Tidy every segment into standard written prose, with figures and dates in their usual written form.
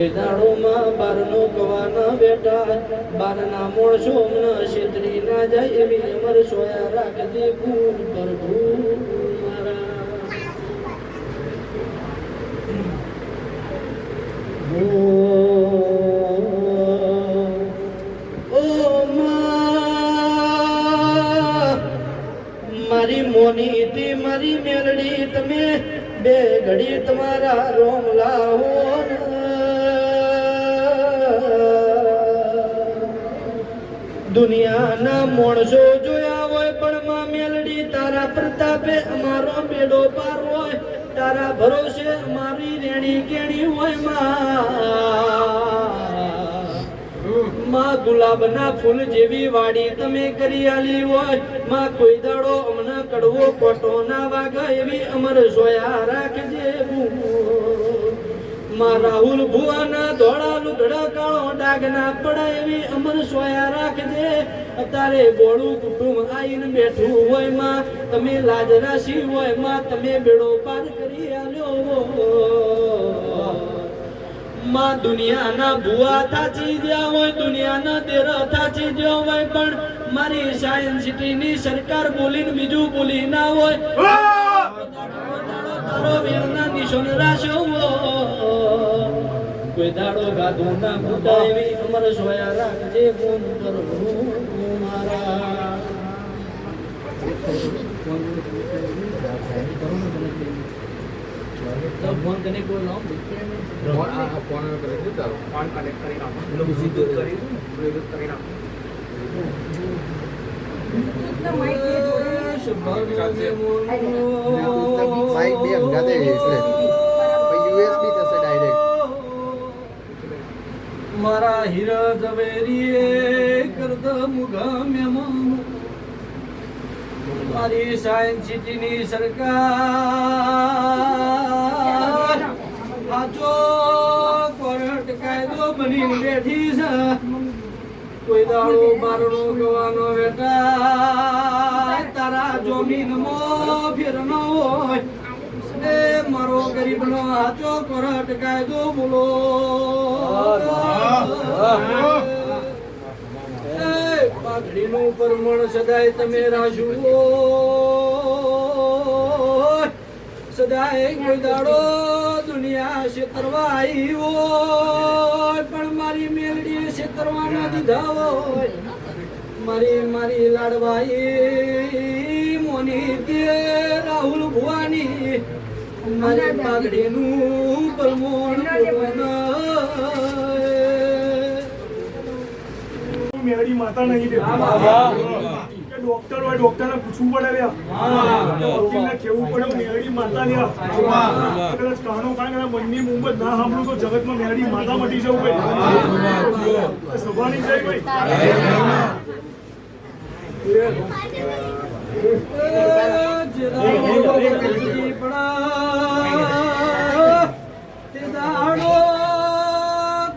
દાડોમાં બારનો કવાના બેટા બારના મોણસો હમણાં છેતરી ના જાય એવી અમર સોયા રાખજે ભૂલ પર ભૂલ મારી મોની તી મારી મેલડી તમે બે ઘડી તમારા રોમ લાવો દુનિયાના મોણસો જોયા હોય પણ માં મેલડી તારા પ્રતાપે અમારો બેડો પાર હોય તારા ભરોસે અમારી રેણી કેણી હોય માં ગુલાબના ફૂલ જેવી વાડી તમે કરી આલી હોય માં કોઈ દાડો અમને કડવો કોટો ના વાગે એવી અમર સોયા રાખજે માં રાહુલ ભુવાના ધોળા લુગડા કાળો ડાગ ના પડે એવી અમર સોયા રાખજે અત્યારે બોળું કુટુંબ આવીને બેઠું હોય માં તમે લાજ રાશી હોય માં તમે બેડો પાર કરી આલ્યો માં દુનિયાના ભુવા થાચી ગયા હોય દુનિયાના દેરા થાચી ગયા હોય પણ મારી સાયન્સ સિટીની સરકાર બોલીને બીજું બોલી ના હોય તારો વેરના નિશાન રાશો કોઈ દાડો ગાધું ના ફૂટા એવી અમર સોયા રાખજે ફોન પર મારા तो फोन करने को ना फोन करेंगे तो फोन कनेक्ट करेगा लोग सीधे करेंगे ब्लूटूथ करेगा माइक भी हम जाते हैं इसलिए यूएसबी से डायरेक्ट मारा हीरा जवेरी करद मुगा मेहमान મારી સાયન્સ સિટીની સરકાર આજો કોર્ટ કાયદો બની બેઠી છે કોઈ દાડો બારનો ગવાનો બેટા તારા જમીનમાં ફેર ન હોય એ મારો ગરીબનો આજો કોર્ટ કાયદો બોલો પાઘડીનું પરમણ સદાય તમે રાશુ સદાય કોઈ દાડો દુનિયા છેતરવાઈ હોય પણ મારી મેલડી છેતરવા ના દીધા હોય મારી લાડવાઈ મોની તે રાહુલ ભુવાની મારી પાઘડીનું પરમણ મેલડી માતા નહીં ડોક્ટર હોય ડોક્ટર ને પૂછવું પડે વકીલને કેવું પડે મેલડી માતા કદાચ કાનો કાંઈ મનની મુંબત ના સાંભળું તો જગતમાં મેલડી માતા મટી જવું ભાઈ સભાની જય ભાઈ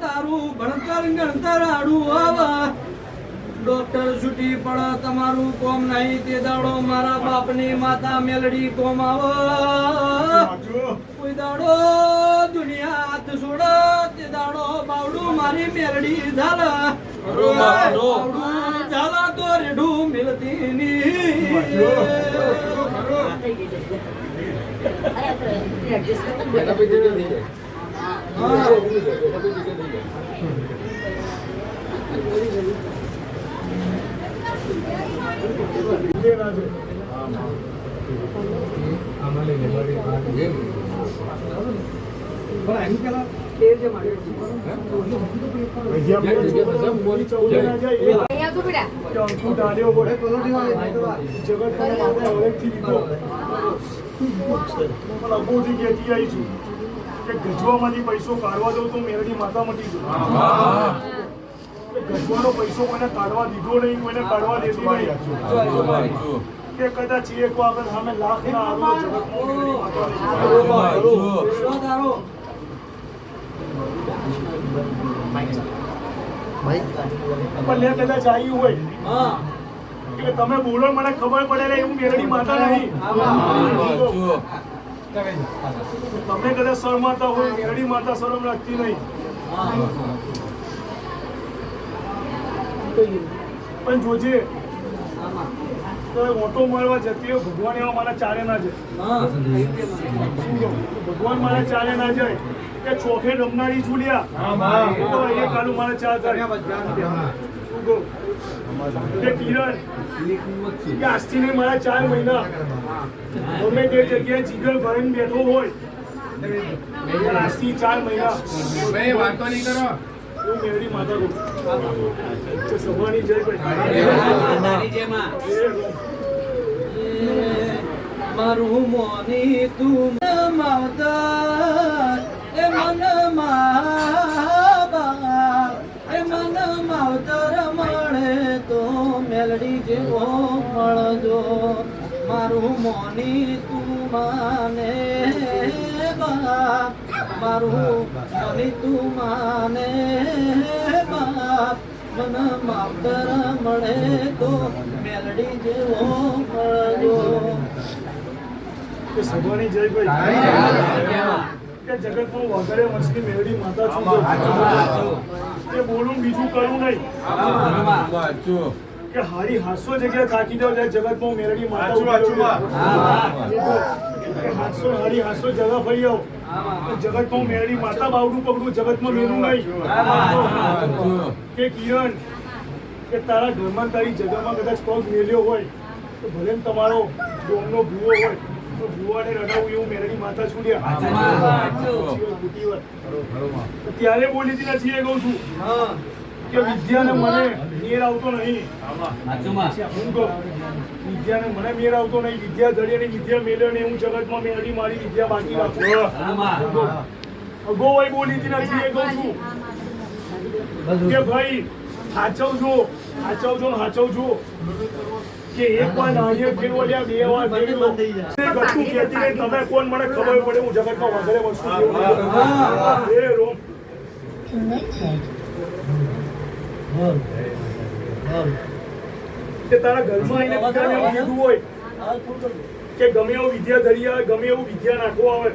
તારું ભણતર ગણતર આડું આવા ડોક્ટર છૂટી પડે તમારું કોમ નહીં તે દાડો મારા બાપની માતા મેલડી કોમ આવો કોઈ દાડો દુનિયા હાથ છોડો તે દાડો બાવડું મારી મેલડી ઝાલા ઝાલા તો રેઢું મિલતી ગજવામાંથી પૈસો કાઢવા દઉં તો મેલડી માતા મટી જાય ગજવાનો પૈસો કોઈને કાઢવા દીધો નહીં કોઈને કાઢવા દેતી નહીં કે કદાચ એક વખત સામે લાખ ના આરો કદાચ આવ્યું હોય કે તમે બોલો મને ખબર પડે એવું મેલડી માતા નહીં તમને કદાચ શરમાતા હોય મેલડી માતા શરમ રાખતી નહીં પણ જોજે તો ઓટો મારવા જતી હોય ભગવાન એવા મારા ચાલે ના જાય. શું કહું? ભગવાન મારા ચાલે ના જાય કે ચોખે રમનારી છૂલ્યા તો અહીંયા કાલું મારા ચાલ થાય. શું કહું? કે કિરણ કે આજથી નહીં મારા 4 મહિના ગમે તે જગ્યાએ જીગર ભરીને બેઠો હોય આજથી 4 મહિના વાતો નહીં કરો. એવું મેળી માતા કહું સભાની જય ભાઈ. મારું મોની તું માવતર એ મન એ મન માવતર મળે તો મેલડી જેવો મળજો. મારું મોની તું માને બાપ મારું મોની તું માને બાપ મન માવતર મળે તો મેલડી જેવો મળજો. કે સભાની જય ભાઈ. કે જગતમાં વધારે વંશની મેળી માતા છું કે બોલું બીજું કરું નહીં કે હારી 700 જગ્યા થાકી જાવ ત્યારે જગતમાં મેળી માતા હારી 700 જગા ફરી આવો જગતમાં મેળી માતા બાવડું પકડું જગતમાં મેળું નહીં. કે કિરણ કે તારા ઘરમાં તારી જગામાં કદાચ પગ મેલ્યો હોય તો ભલે ને તમારો ડોમનો ભૂવો હોય તો ભૂવાને રડાવું એવું મેરડી માતા છોડ્યા. ત્યારે બોલી હતી નથી એ કહું છું કે વિદ્યાને મને મેર આવતો નહીં. હું કહું વિદ્યાને મને મેર આવતો નહીં. વિદ્યા ધરી અને વિદ્યા મેળ્યો ને હું જગતમાં મેરડી મારી વિદ્યા બાકી રાખું. અગો બોલી હતી નથી એ કહું છું કે ભાઈ હાચવજો ને હાચવજો કે એક વાર નાળિયેર ફેરવો લ્યા 2 વાર ફેરવો ગટુ કહેતી નહીં તમે કોણ મને ખબર પડે હું જગતમાં વધારે વસ્તુ એ રોમ કે તારા ઘરમાં આવીને બધાને એવું કીધું હોય કે ગમે એવું વિદ્યા ધરી આવે ગમે એવું વિદ્યા નાખવો આવે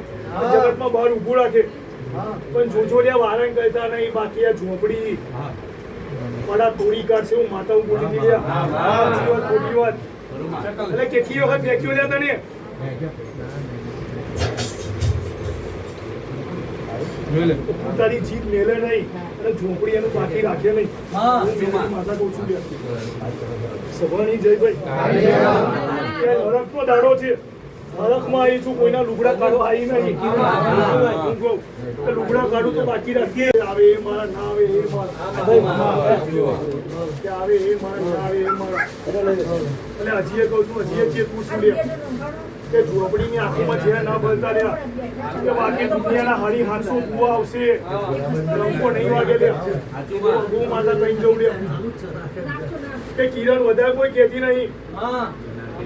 જગતમાં બહાર ઊભું રાખે પણ જોજો લ્યા વારણ કરતા નહીં. બાકી આ ઝોપડી મારા તોડી કાઢશે હું માતા બોલી દીધી ખોટી વાત એટલે કેટલી વખત બેક્યો લ્યા તને તારી જીત મેલે નહીં અને ઝોપડી એનું બાકી રાખે નહીં. માતા કહું છું સભાની જય ભાઈ. નરકનો દાડો છે નરકમાં આવી છું કોઈના લુગડા કાઢો આવી નહીં. લુગડા કાઢું તો બાકી રાખીએ આવે એ મારા ના આવે એ મારા આવે એ મારા ના આવે એ મારા એટલે હજી કહું છું હજી તું શું લે કે ઝોપડીની આંખોમાં ઝેર ના ભરતા રહ્યા કે બાકી દુનિયાના હારી 700 કુવા આવશે રંગો નહીં વાગે લે હું માતા કઈ જવું લે કે કિરણ વધારે કોઈ કહેતી નહીં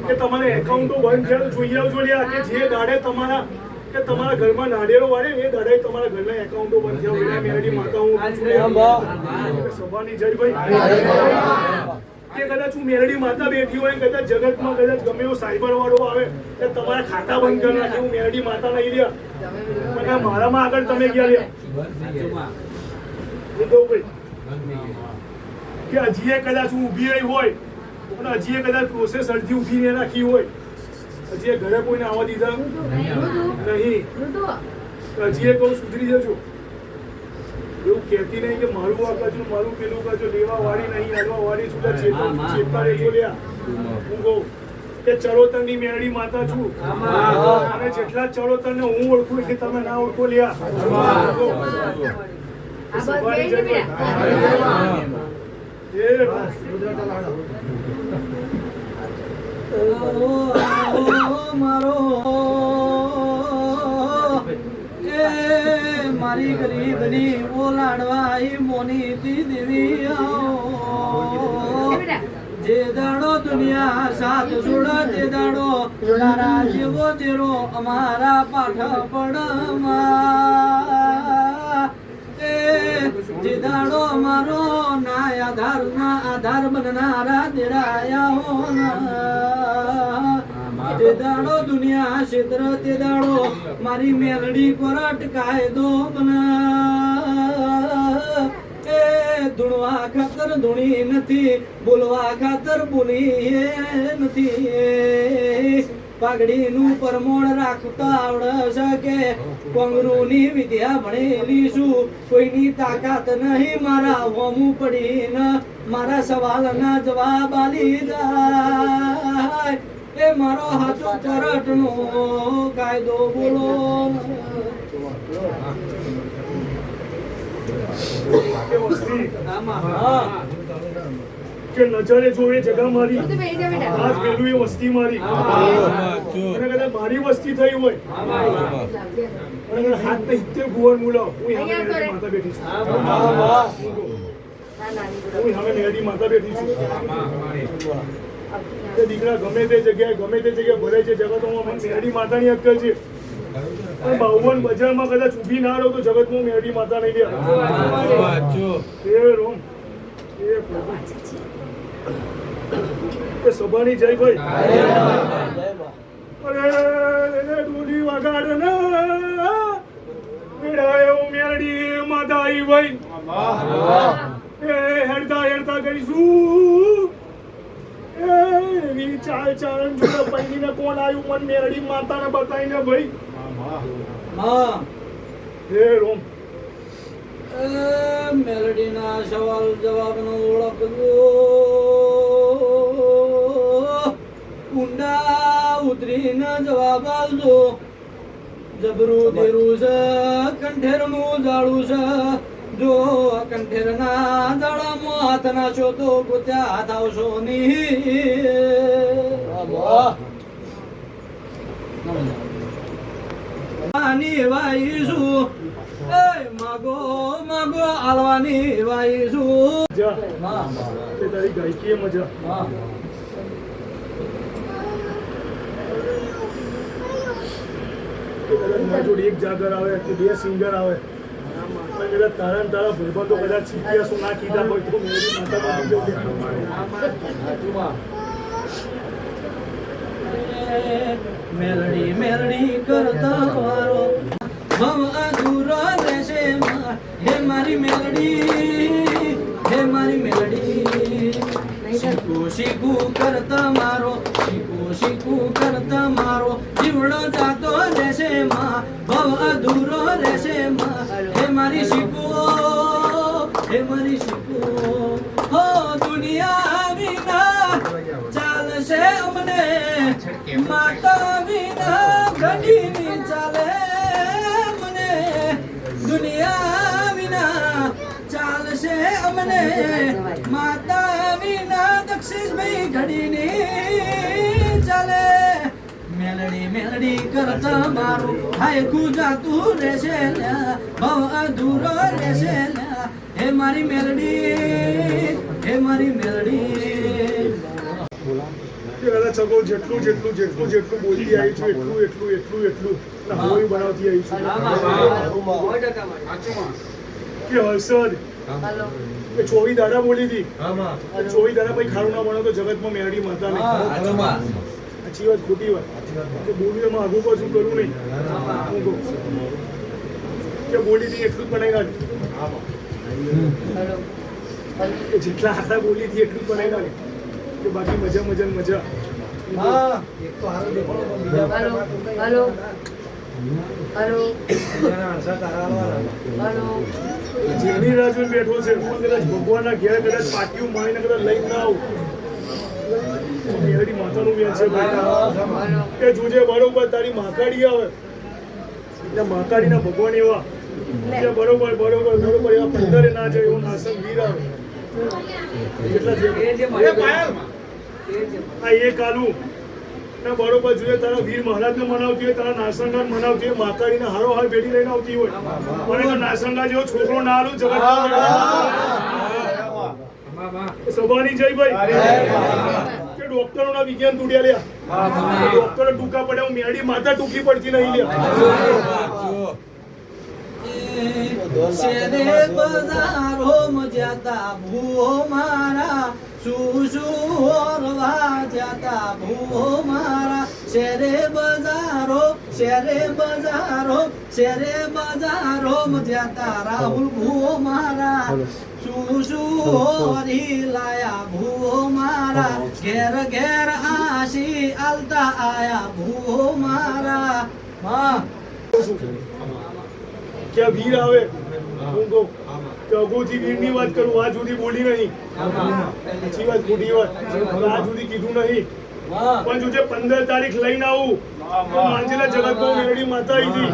કે તમારે એકાઉન્ટો બંધ થયા જોઈ આવજો લ્યા કે જે દાડે તમારા ઘરમાં નાળિયેરો વાળે એ દાડે તમારા ઘરના એકાઉન્ટો બંધ થયા હોય મેરડી માતા હું સભાની જય ભાઈ. કે કદાચ હું મેરડી માતા બેઠી હોય કદાચ જગતમાં કદાચ ગમે એવો સાયબર વાળો આવે કે તમારા ખાતા બંધ કરી નાખે હું મેરડી માતા નહીં લ્યા મારામાં આગળ તમે ગયા લ્યા કે હજી કદાચ હું ઊભી રહી હોય અને હજી કદાચ પ્રોસેસ અડધી ઊભી રાખી હોય હજી ઘરે કોઈને આવવા દીધા નહીં હજી કહું સુધરી જજો એવું કહેતી નહીં કે મારું આ કાચું મારું પેલું કાચું લેવા વાળી નહીં હાલવા વાળી છું ચેતતા રહેજો લ્યા. હું કહું કે ચરોતરની મેરડી માતા છું અને જેટલા ચરોતરને હું ઓળખું કે તમે ના ઓળખો લ્યા. સભાની જય મારો મારી ગરીબની ઓલાડવાઈ મોની દેવી જે દાડો દુનિયા સાથ જોડા તે દાડો તારા જેવો તેરો અમારા પાઠપણમાં જે દાડો અમારો ના આધાર બનનારા દેરાયા તે દાડો દુનિયા ક્ષેત્ર તે દાડો મારી મેલડી કોરટ કાયદો બના ધૂણવા ખાતર ધૂણી નથી, બોલવા ખાતર બોલી નથી. પાઘડીનું પરમોણ રાખતા આવડે છે કે કોંગરુની વિદ્યા ભણેલી છું. કોઈની તાકાત નહીં મારા હોમું પડીને મારા સવાલના જવાબ આલી જાય. એ મારો હાચો કરટનો કાયદો બોલો. કે વસ્તી આમાં કે નજરે જોવે જગા મારી, હાથ પેલું એ વસ્તી મારી. અને કદાચ મારી વસ્તી થઈ હોય અને કદાચ હાથ ને 70 ગુવર મુલાવ, હું સામે મેરડી માતા બેઠી છું. હું સામે મેરડી માતા બેઠી છું. તે દીકરા ગમે તે જગ્યાએ ભરે છે જગતમાં મેરડી માતાની અક્કલ છે. પણ 52 બજારમાં કદાચ ઊભી ના રહો તો જગતમાં મેરડી માતા નહીં લે. એ રોમ એ પ્રભુ એ સભાની જય ભાઈ. અરે ડોલી વગાડ ને મેળાયો મેરડી માતા આવી ભાઈ. એ હેડતા હેડતા ગઈશું. એવી ચાલ ચારણ જોડે પૈણીને કોણ આવ્યું મન મેરડી માતાને બતાવીને ભાઈ. હા હે રોમ મેલડીના સવાલ જવાબનો ઓળખજો. ઊંડા ઉતરીને જવાબ આવજો. જબરું દેરું છે, કંઠેરનું જાળું છે. જો કંઠેરના જાળામાં હાથ નાખશો તો ગોત્યા હાથ આવશો નહીં. વાઈશું માગો માગો આલવાની વાઈશું. જા તે તારી ગાયકી મજા. મારા જોડે એક જાગર આવે કે 2 સિંગર આવે, કદાચ તારા તારા ભાઈબંધો કદાચ શીખ્યા શું ના કીધા હોય તો મેરી માતા બની જવું. મેલડી મેલડી કરતા વારો ભવ અધૂરો રહેશે. હે મારી મેલડી, હે મારી મેલડી. શીખું શીખું કરતા મારો, શીખું શીખું કરતા મારો જીવડો જાતો રહેશે. ભવ અધૂરો રહેશે. હે મારી શીખો, હે મારી શીખો. હો દુનિયા વિના ચાલશે અમને, માતા વિના ઘડીની ચાલે મને. દુનિયા વિના ચાલશે અમને, માતા વિના દક્ષિષભાઈ ઘડીની ચાલે. મેલડી મેલડી કરતા મારું હાયકું જાતું રહેશે. ભવ અધૂરો રહેશે. હે મારી મેલડી, હે મારી મેલડી. ચગો જેટલું જેટલું જેટલું જેટલું બોલતી આવી છું એટલું એટલું એટલું એટલું હોળી બનાવતી આવી છું. કે હર્ષદ એ 24 દાડા બોલી હતી. 24 દાડા પછી ખારું ના બનાવ તો જગતમાં મેરડી માતા નહીં. સાચી વાત ખોટી વાત કે બોલી એમાં આગું પાછું કરું નહીં. હું કહું કે બોલી હતી એટલું જ બનાવી નાખી. જેટલા આખા બોલી હતી એટલું જ બનાવી નાખી. કે બાકી મજા મજા ને મજા. જેની રાહ જોઈને બેઠો છે હું કદાચ ભગવાનના ઘેર કદાચ પાટિયું મારીને કદાચ લઈને ના આવું. મેરડી માતાનું વેણ છે ભાઈ. કે જોજે બરોબર તારી માકાડી આવે એટલે માકાડીના ભગવાન એવા કે બરોબર બરોબર બરોબર એવા 15 ના જાય એવો નાસક વીર આવે. કેટલા છે આ એક આલુ ના બરોબર જોઈએ તારા વીર મહારાજને મનાવતી હોય, તારા નાસંગા મનાવતી હોય, માકાડીને હારો હાર ભેડી લઈને આવતી હોય. મને તો નાસંગા જેવો છોકરો ના આલું જગત. સભાની જય ભાઈ. કે ડોક્ટરોના વિજ્ઞાન તૂટ્યા લ્યા. ડોક્ટરો ટૂંકા પડ્યા, હું મેરડી માતા ટૂંકી પડતી નહીં લ્યા. શેરે બજારો મજાતા ભૂ મારા, શું શું ઓરવા જાતા ભૂ મારા. શેરે બજારો, શેરે બજારો, શેરે બજારો મજાતા રાહુલ ભૂ મારા. શું હરી લાયા ભૂવો મારા ઘેર ઘેર આશી આલતા આયા ભૂવો મારા માં કે વીર આવે હું કહું કે અગોથી વીરની વાત કરું આ સુધી બોલી નહીં સાચી વાત ખોટી વાત આ સુધી કીધું નહીં પણ જો જે 15 તારીખ લઈને આવું તો માંજેલા જગતમાં મેરડી માતા આવી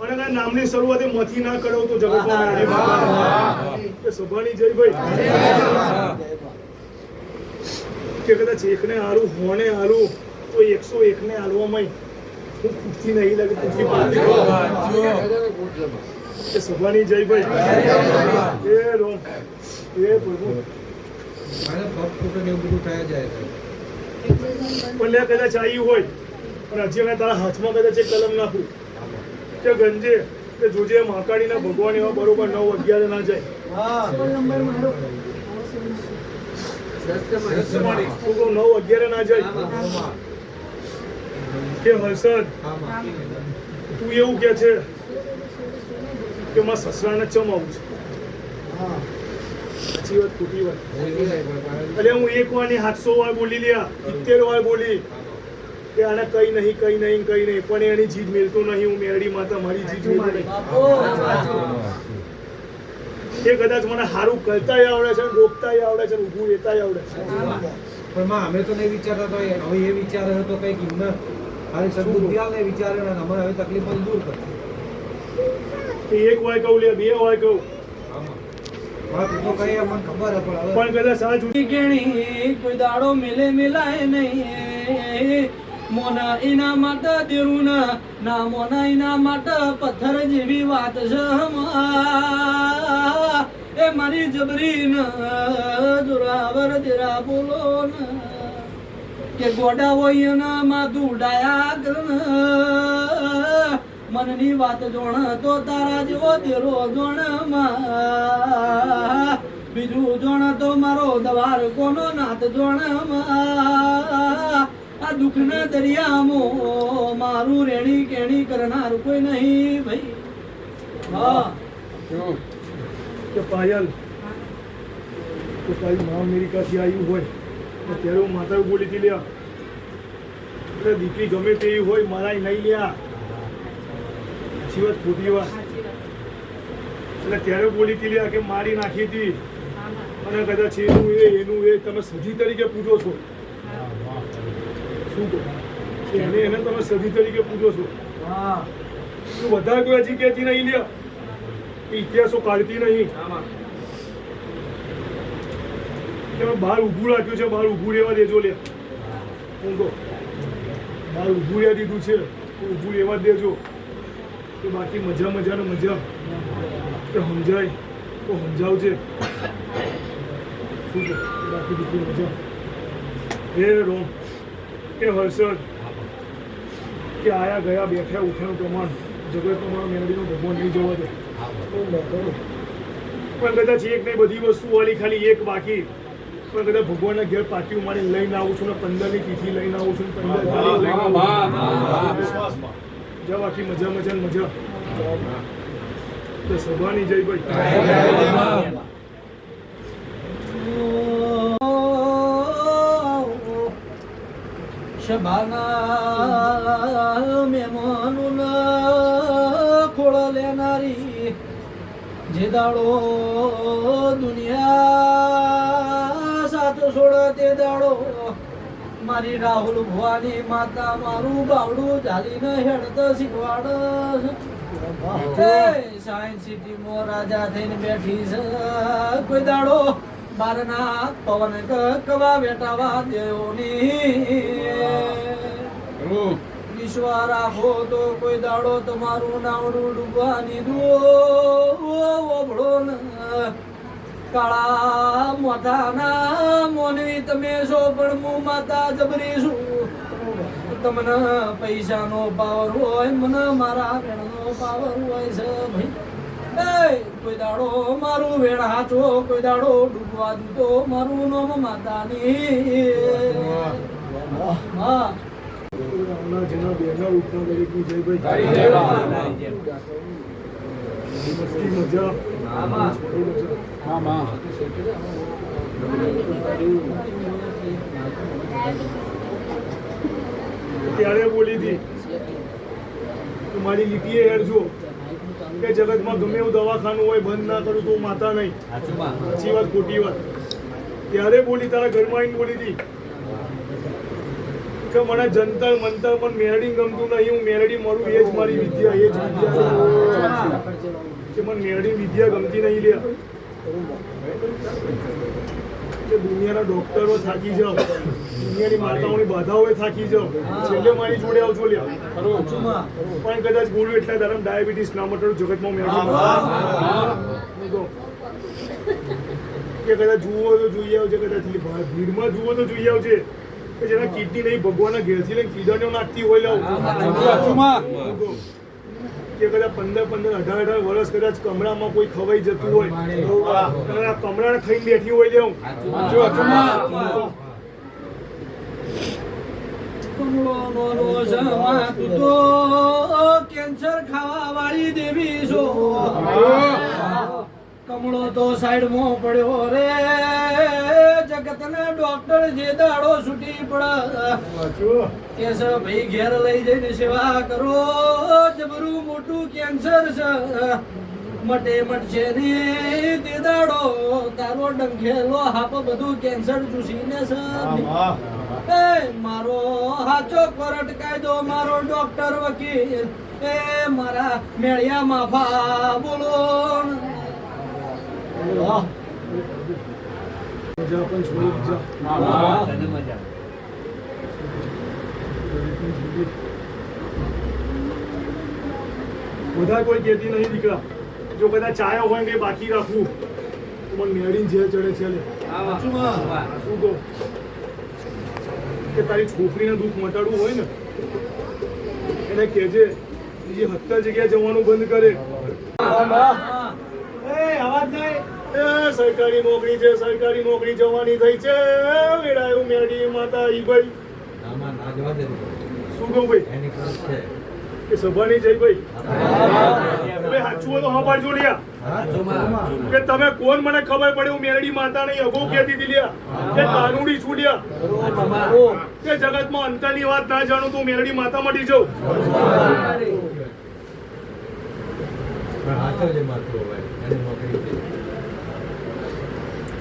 અને એના નામની શરૂઆત મથી ના કરો તો જગતમાં મેરડી માતા એ સભાની જય ભાઈ કે કદાચ એકને હારું હોને હારું તો 101 ને હાલવામાં હું ખુદથી નહીં લાગે ખુદથી એ સભાની જય ભાઈ એ રોમ એ પ્રભુ પણ કદાચ આવી હોય પણ હજી મેં તારા હાથમાં કદાચ એક કલમ નાખું કે ગંજે કે જોજે મહાકાળીના ભગવાન એવા બરોબર 9-11 ના જાય તું કહું 9-11 ના જાય કે હર્ષદ તું એવું કે છે કે માં સસરાને ચમાવું છું સાચી વાત ખોટી વાત એટલે હું 1 વાર 700 વાર બોલી લ્યા 70 વાર બોલી કે આને કઈ નહીં પણ એની જીદ મેલતો નહીં હું મેરડી માતા મારી જીદ મેળતો નહીં એ કદાચ મને સારું કરતાય આવડે છે રોકતાય આવડે છે ઊભું રહેતાય આવડે છે પણ માં અમે તો નહીં વિચારતા તો હવે એ વિચારે તો કઈ કિંમત હારી સદબુદ્ધિ આલે વિચારે ને અમારે હવે તકલીફ દૂર કર એક વાર કહું લે 2 વાર કહું તો કઈ અમને ખબર હે પણ કદાચ આ જુદી ગેણી કોઈ દાડો મિલે મિલાય નહીં મોના એના માટે દેરું ના મોના એના માટે પથ્થર જેવી વાત છે એ મારી જબરી ન જોરાવર દેરા બોલો ન કે ગોડા હોય ને માથું ઉડાયા કર મનની વાત જોણ તો તારા જેવો દેરો જોણ બીજું જોણ તો મારો દવાર કોનો નાથ જોણ આ દુઃખના દરિયામાં મારું રેણી કેણી કરનાર કોઈ નહીં ભાઈ હા કે પાયલ તો તારી મા અમેરિકાથી આવ્યું હોય તો ત્યારે હું માતા બોલી હતી લ્યા એટલે દીકરી ગમે તેવી હોય મારા નહીં લ્યા સાચી વાત ખોટી વાત એટલે ત્યારે બોલી હતી લ્યા કે મારી નાખી હતી અને કદાચ એનું એ તમે સધી તરીકે પૂજો છો શું એને તમે સધી તરીકે પૂજો છો તું વધારે કોઈ હજી કહેતી નહીં લ્યા ઇતિહાસો કાઢતી નહીં તમે બહાર ઊભું રાખ્યું છે બહાર ઊભું રહેવા દેજો લે હું કહું બહાર ઊભું રહેવા દીધું છે ઊભું રહેવા દેજો કે બાકી મજા મજા કે સમજાય તો સમજાવજે શું કહું બાકી દીકરી મજા હે રોમ કે હર્ષદ કે આયા ગયા બેઠા ઉઠ્યાનું પ્રમાણ જગત પ્રમાણ મેળવીનો ભગવાન નહીં જવા દે પણ કદાચ એક નહીં બધી વસ્તુ વાળી ખાલી એક બાકી પણ કદાચ ભગવાનના ઘેર પાટી મારી લઈને આવું છું ને 15ની તિથિ લઈને આવું છું 15 તારીખ લઈને વિશ્વાસમાં જા બાકી મજા તો સભાની જય ભાઈ શબાના મહેમાનું ખોળ લેનારી જે દાડો દુનિયા સાથ છોડે તે દાડો મારી રાહુલ ભવાની માતા મારું બાવડું ઝાલીને હેડત શીખવાડ સાયન્સ સિટીમાં રાજા થઈને બેઠી છે કોઈ દાડો બારના પવન કવા વેટાવા દેવની વિશ્વા રાખો તો કોઈ દાડો તમારું નાવડું ડૂબવાની દોબળો કાળા મોઢાના મોનવી તમે છો પણ હું માતા જબરી છું તમને પૈસાનો પાવર હોય મને મારા વેણનો પાવર હોય છે ભાઈ કોઈ દાડો મારું વેણ હાચો કોઈ દાડો ડૂબવા દૂતો મારું નામ માતાની હા જેના બેના ઉપના દરેકની જય ભાઈ મસ્તી મજા ત્યારે બોલી હતી કે મારી લીટીએ હેરજો કે જગતમાં ગમે એવું દવાખાનું હોય બંધ ના કરું તો માતા નહીં. સાચી વાત ખોટી વાત. ત્યારે બોલી તારા ઘરમાં આવીને બોલી હતી કે મને જંતર મંતર પણ મેરડી ગમતું નહીં, હું મેરડી મળું એ જ મારી વિદ્યા, એ જ વિદ્યા કે મને મેરડી વિદ્યા ગમતી નહીં લ્યા. કે દુનિયાના ડોક્ટરો થાકી જાઓ, દુનિયાની માતાઓની બાધાઓએ થાકી જાઓ, છેલ્લે મારી જોડે આવજો લ્યા. પણ કદાચ બોલું એટલા ધરમ ડાયાબિટીસ ના મટડું જગતમાં મેળવી કે કદાચ જુઓ તો જોઈ આવજે, કદાચ ભીડમાં જુઓ તો જોઈ આવજે કે જેના કિડની નહીં ભગવાનના ઘેરથી લઈને કીડાણીઓ નાખતી હોય લાવ કે કદાચ 15-15, 18-18 વર્ષ કદાચ કમળામાં કોઈ ખવાઈ જતું હોય અને આ કમળાને ખાઈને બેઠી હોય લેવું. કમળોનો સમા તું તો કેન્સર ખાવા વાળી દેવી છો. કમળો તો સાઈડમાં પડ્યો રે, જગતના ડોક્ટર જે દાડો છૂટી પડે કે છે ભાઈ ઘેર લઈ જઈને સેવા કરો, જબરું મોટું કેન્સર છે મટે મટશે ને તે દાડો તારો ડંખેલો હાપ બધું કેન્સર ચૂસીને છે. મારો હાચો કોર્ટ કાયદો, મારો ડોક્ટર વકીલ, એ મારા મેળિયા માફા બોલો. મજા પણ છોડી જા. બધા કોઈ કહેતી નહીં દીકરા, જો કદાચ ચાયો હોય કે બાકી રાખવું તો મને મેળીને ઝેર ચડે છે લે. શું કહું કે તારી છોકરીને દુઃખ મટાડવું હોય ને એને કહેજે બીજી 70 જગ્યાએ જવાનું બંધ કરે. સરકારી નોકરી છે, સરકારી નોકરી જવાની થઈ છે, વેડાયું મેડી માતા ઈ ભાઈ. શું કહું ભાઈ કે સભાની જઈ ભાઈ સાચું હોય તો સાંભળજો લ્યા કે તમે કોણ મને ખબર પડે હું મેરડી માતા નહીં અગો કહેતી હતી લ્યા કે કાનુડી છૂટ્યા કે જગતમાં અંતરની વાત ના જાણું તો મેરડી માતા મટી જાઉં.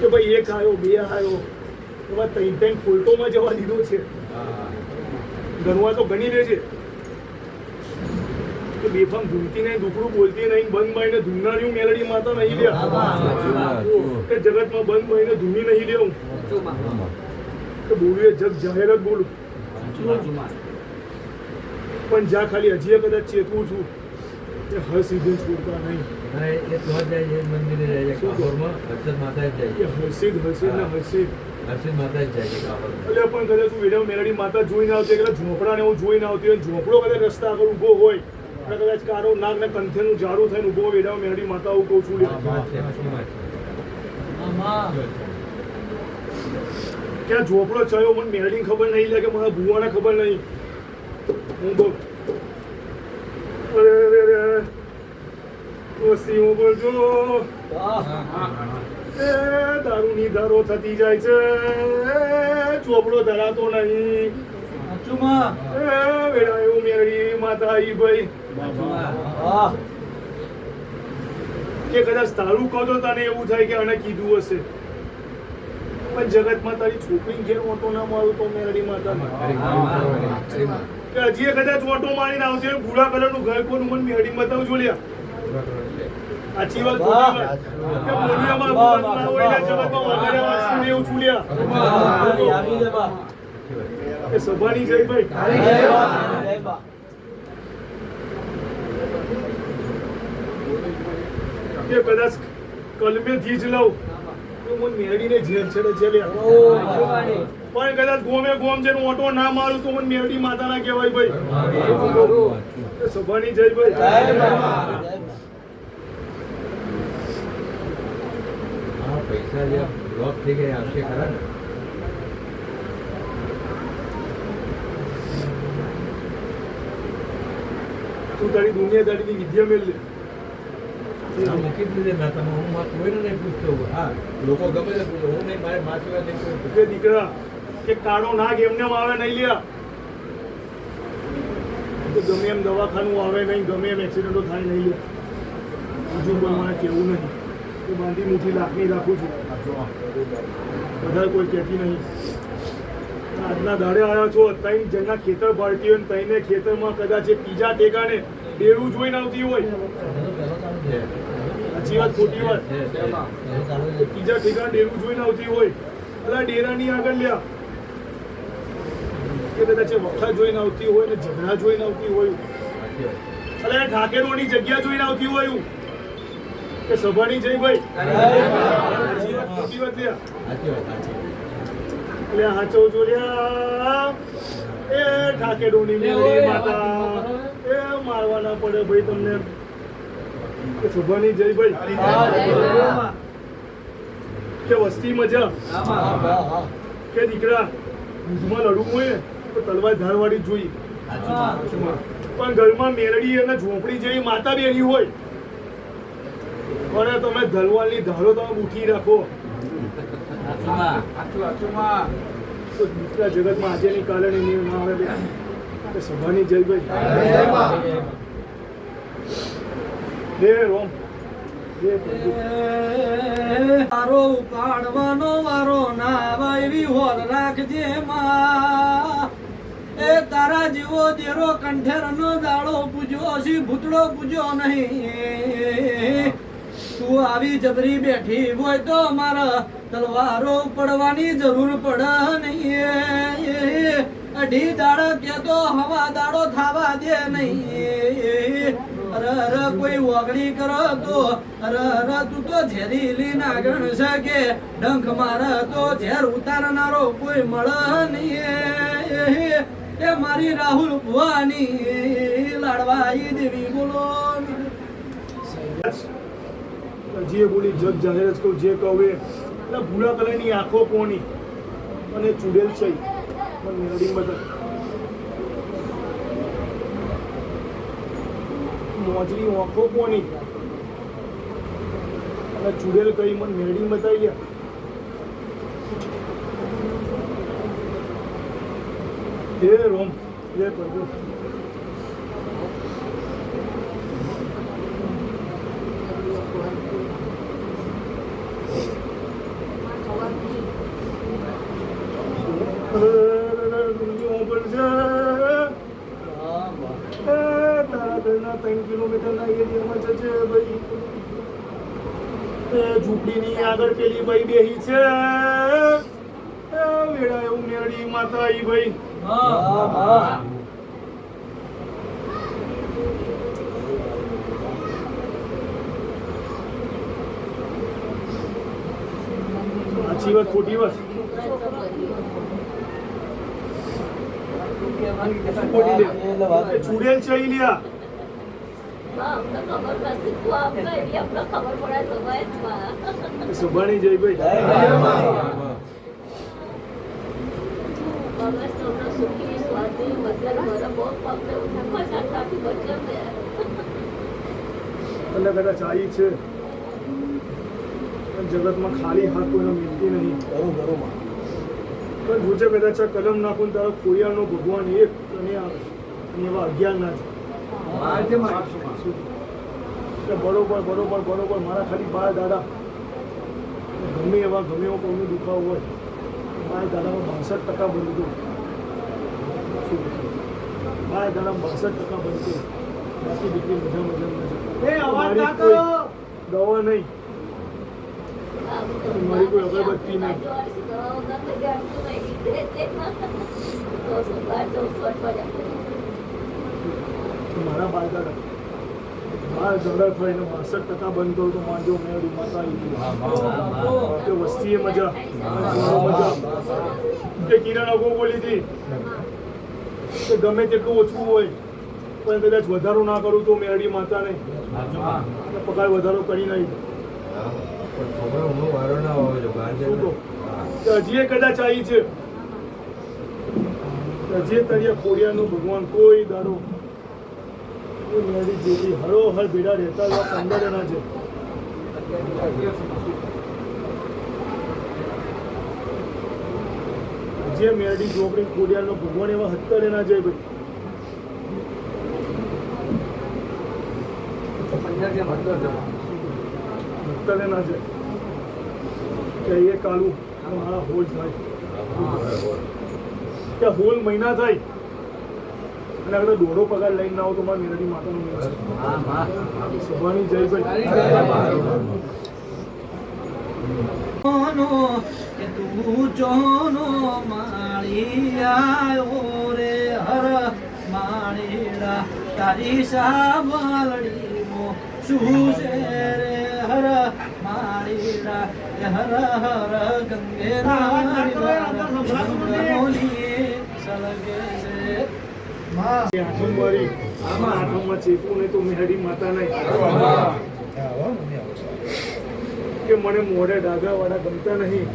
કે ભાઈ એક આવ્યો, બે આવ્યો, એવા 3 ફોલ્ટોમાં જવા દીધો છે. ગણવા તો ગણી લેજે કે બેફામ ધૂમતી નહીં, દુકડું બોલતી નહીં, બંધ માઈને ધૂમનારી હું મેલડી માતા નહીં લ્યા કે જગતમાં બંધ માઈને ધૂમી નહીં લેવું કે બોલું એ જગ જાહેર જ બોલું. પણ જ્યાં ખાલી હજી કદાચ ચેતવું છું કે હર સીધું છોડતા નહીં. પણ કદાચ તું વિડીયો મેલડી માતા જોઈને આવતી, કદાચ ઝોપડા ને એવું જોઈને આવતી હોય, ઝોપડો કદાચ રસ્તા આગળ ઉભો હોય અને કદાચ કારો નાક ને કંથેનું જારું થઈને ઉભો વિડીયો મેલડી માતા હું કહું છું ક્યાં ઝોપડો ચયો મને મેલડી ખબર નહીં લે કે મારા ભુવાને ખબર નહીં. હું બહુ વસ્તીઓ બોલજો દારૂની ધારો થતી જાય છે, ચોપડો ધરાતો નહીં. વેડાયો મેરડી માતા ઈ ભાઈ કે કદાચ તારું કહો તો તને એવું થાય કે આને કીધું હશે, પણ જગતમાં તારી છોકરી ઘેર ઓટો ના મારું તો મેરડી માતા કે હજી કદાચ ઓટો મારીને આવશે ભૂરા કલરનું ઘર કોનું મને મેરડી બતાવજો લ્યા. સાચી વાત ખોટી વાત કે બોલિયામાં ભગવાન ના હોય એટલે જગતમાં વધારે વાંચીને એવું છૂલ્યા કે સભાની જય ભાઈ. કે કદાચ કલમેથી જ લઉં તો મને મેરડીને ઝેર છેડે છે પણ કદાચ ગોમે ગોમ જઈને ઓટો ના મારું તો મને મેરડી માતા ના કહેવાય ભાઈ. સભાની જય ભાઈ. પૈસા જે બ્લોક થઈ ગયા આવશે ખરા ને? તું તારી દુનિયાદારીની વિદ્યા મેળ લે, મૂકી જ દીધે ના તમે હું કોઈને નહીં પૂછતો હા લોકો ગમે તે પૂછે હું નહીં મારે માથે વાત નહીં કોઈ કે દીકરા કે કાળો નાગ એમને આવે નહીં લ્યા કે ગમે એમ દવાખાનું આવે નહીં ગમે એમ એક્સિડન્ટો થાય નહીં લ્યા બીજું કોઈ મને કહેવું નહીં કે બાંધી મુઠ્ઠી લાખની રાખું છું વધારે કોઈ કહેતી નહીં આજના દાડે આવ્યા છો તઈ જેના ખેતર ભરતી હોય ને તઈને ખેતરમાં કદાચ એ બીજા ટેકાને ડેરું જોઈને આવતી હોય સાચી વાત ખોટી વાત બીજા ઠેકાણે ડેરું જોઈને આવતી હોય એટલે ડેરાની આગળ લ્યા કે કદાચ એ વખત જોઈને આવતી હોય ને ઝઘડા જોઈને આવતી હોય એટલે ઠાકેરોની જગ્યા જોઈને આવતી હોય કે સભાની જઈ ભાઈ સાચી વાત ખોટી વાત લ્યા એટલે હાચો જોડ્યા એ ઠાકેરોની મેળી માતા એ મારવા ના પડે ભાઈ તમને કે સભાની જઈ ભાઈ કે વસ્તી મજા કે દીકરા દૂધમાં લડવું હોય તો તલવાર ધારવાળી જ જોઈએ પણ ઘરમાં મેરડી અને ઝોપડી જેવી માતા બેરી હોય અને તમે ધલવાલની ધારો તમે ઉઠી રાખો તો દીકરા જગતમાં આજે ની કાલે ની ના આવે બે કે સભાની જય ભાઈ હે રોમ તારો ઉપાડવાનો વારો ના વાયવી હોર રાખજે માં એ તારા જેવો દેરો કંઠેરનો દાડો પૂજ્યો છી ભૂતળો પૂજ્યો નહીં તું આવી જબરી બેઠી હોય તો મારા તલવારો પડવાની જરૂર પડે નહીં અઢી દાડા કેતો હવા દાડો થાવા દે નહીં અરે કોઈ વગડી કરો તો અરે તું તો ઝેરીલી નાગણ છે કે ડંખ મારે તો ઝેર ઉતારનારો કોઈ મળે નહીં એ મારી રાહુલ ભુવાની લાડવાઈ દેવી બોલો જે બોલી જગ જાહેર જ કહું જે કહું એટલે ભૂરા કલરની આંખો કોની અને ચૂડેલ છે પણ મેરડી મદદ મોજની આંખો કોની અને ચૂડેલ કઈ મને મેરડી બતાવી હે રોમ હે પ્રભુ તારા ઘરના 3 કિલોમીટરના એરિયામાં જજે ભાઈ એ ઝૂંપડીની આગળ પેલી ભાઈ બેહી છે વેડા એવું મેરડી માતા ઈ ભાઈ સાચી વાત ખોટી વાત ચૂડેલ છે ઈ લ્યા સભાની જય ભાઈ એટલે કદાચ આવી છે જગતમાં ખાલી હાથ કોઈને મિલતી નહીં પણ જોજે કદાચ આ કલમ નાખું તારો ખોડિયારનો ભગવાન એક અને એવા 11 ના છે બરોબર બરોબર બરોબર મારા ખાલી 12 દાડા ગમે એવો કોઈનો દુખાવો હોય મારા દાદામાં 62% બનતું 12 દાડામાં 62% બનતું બાકી દીકરી મજા દવા નહીં મારી કોઈ અગરબત્તી નહીં મારા 12 દાડા 12 દાડા થઈને 62% બંધ તો માનજો મેળી માતા કે વસ્તીએ મજા કે કિરણ અગો બોલી હતી કે ગમે તેટલું ઓછું હોય પણ કદાચ વધારો ના કરું તો મેળી માતાને પગાર વધારો કરી નહીં હજી કદાચ આવી છે હજી તળિયા ખોડિયાનું ભગવાન કોઈ દાડો મેળી જેવી હરોહર ભેડા રહેતા 15 જણા છે જે મેરડી ચોકડી ખોડિયારનો ભગવાન એવા હત્તરે ના જાય ભાઈ. હત્તરે ના જાય કે એ કાલું મારા હોલ થાય કે હોલ મહિના થાય અને આગળ દોઢો પગાર લઈને ના આવો તો મારા મેરડી માતાનું મેળ છે. સભાની જય ભાઈ. જોનો કે તું જોનો માળી આયો રે હર માળીડા તારી સાવલડીનો શું છે રે હર માળીડા એ હર હર ગંગે નાની સલગે છે આઠમ વાળી આઠમમાં ચેતવું નહીં તો મેરડી માતા નહીં કે મને મોઢે ડાઘા વાળા ગમતા નહીં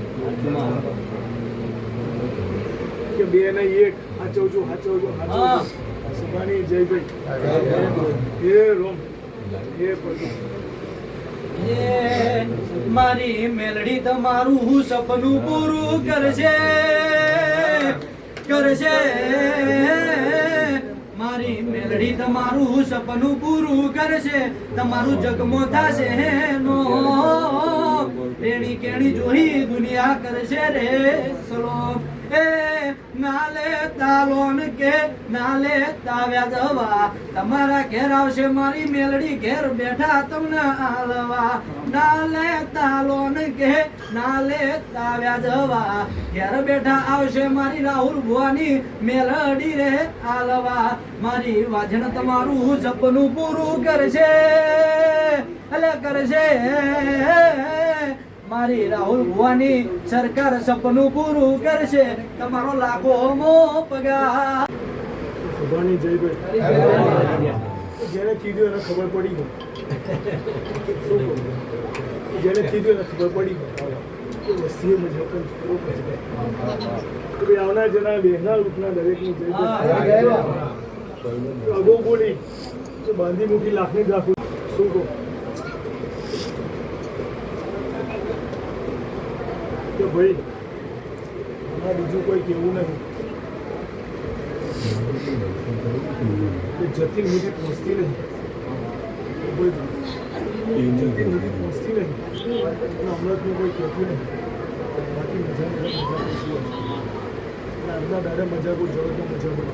કે બે ને એક હાચવજો સભાની જય ભાઈ. હે રોમ હે પ્રભુ. એ મારી મેલડી તમારું સપનું પૂરું કરશે મારી મેલડી તમારું સપનું પૂરું કરશે તમારું જગમો થશે નો રેણી કેણી જોઈ દુનિયા કરશે રે સલો એ નાલે તાલોન કે નાલે તાવ્યા જવા તમારા ઘેર આવશે મારી મેલડી ઘેર બેઠા તમને આલવા નાલે તાલોન કે નાલે તાવ્યા જવા ઘેર બેઠા આવશે મારી રાહુલ ભુવાની મેલડી રે આલવા મારી વાજણ તમારું સપનું પૂરું કરશે કરશે મારી રાહુલ ભુવાની સરકાર સપનું પૂરું કરશે તમારો લાખો મો પગાર. સભાની જય ભાઈ. જેને કીધું એને ખબર પડી ગઈ. શું કહું? જેને કીધું એને ખબર પડી ગઈ કે વસ્તીએ મજા પણ થોડો પછી ભાઈ આવનાર જણા બેહનાર ઉઠનાર દરેકની જય ભાઈ. અગાઉ બોલી કે બાંધી મૂકી લાખની જ રાખું. શું કહું કે ભાઈ આમાં બીજું કોઈ કેવું નહીં કે જતી સુધી પહોંચતી નહીં જતી સુધી પહોંચતી નહીં અમૃતનું કોઈ કહેતું નહીં બાકી મજા આજના દાડે મજા કોઈ જગતમાં મજા બોલે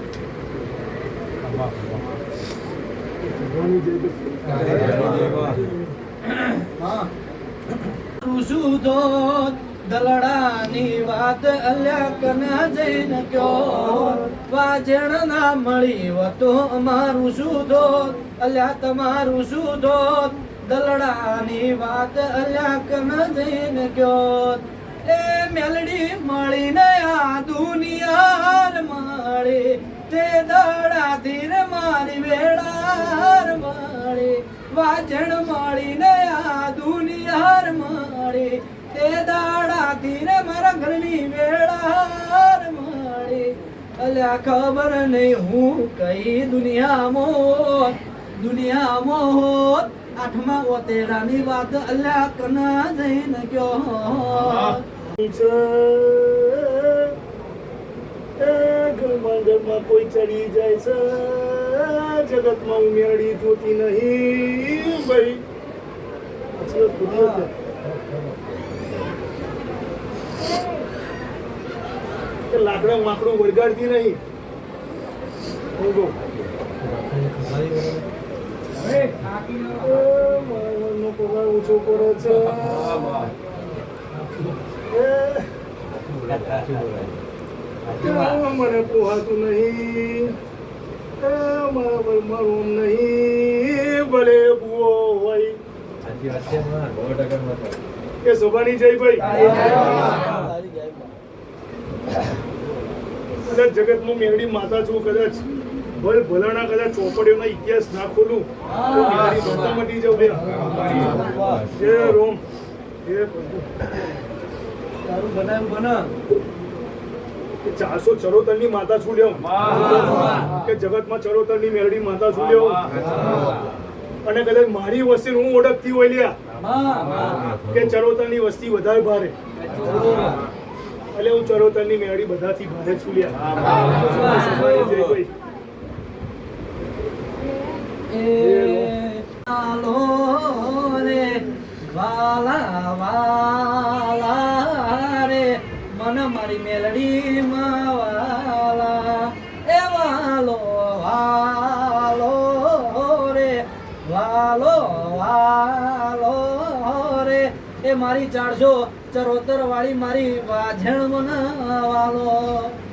ભગવાનની જય સુધો દલડાની વાત અલ્યા કના જઈને કયો વાજણ ના મળી વતો અમારું સુધો અલ્યા તમારું સુધો દલડાની વાત અલ્યા કના જઈને કયો એ મેલડી મળીને આ દુનિયાર માળી તે દડાથી રે મારી વેળાર માળી વાજણ મળીને આ દુનિયાર માળી તે દાડાથી રે મારા ઘરની વેળાર માળી અલ્યા ખબર નહીં હું કઈ દુનિયામાં હોત આઠમા ઓતેડાની વાત અલ્યા કના જઈને કયો ઘરમાં કોઈ ચડી જાય છે જગતમાં ઉમેરડી જોતી નહીં ભાઈ. લાકડા વાકડું વળગાડતી નહીં. પગાર ઓછો કરે છે. મને પોહાતું નહીં મારું નહીં ભલે બુઓ હોય એ સભાની જય ભાઈ. કદાચ જગતમાં મેરડી માતા છું કદાચ ભલાના કદાચ ચોપડીઓના ઇતિહાસ ના ખોલું તો મેરડી માતા મટી જાવ બે. જય રોમ હે પ્રભુ. તારું બનાવ્યું બના 474 ની માતા છું લ્યો કે જગતમાં 74 ની મેરડી માતા છું લ્યો અને કદાચ મારી વસ્તી હું ઓળખતી હોય લ્યા કે ચરોતરની વસ્તી વધારે ભારે એટલે હું ચરોતરની મેળી બધાથી ભારે છું લ્યા જય ભાઈ વાલો રે વાલા વાલા રે મન મારી મેલડી માં વાલા એ વાલો વાલો રે વાલો વાલો રે એ મારી 474 વાળી મારી વાઝણ મન વાલો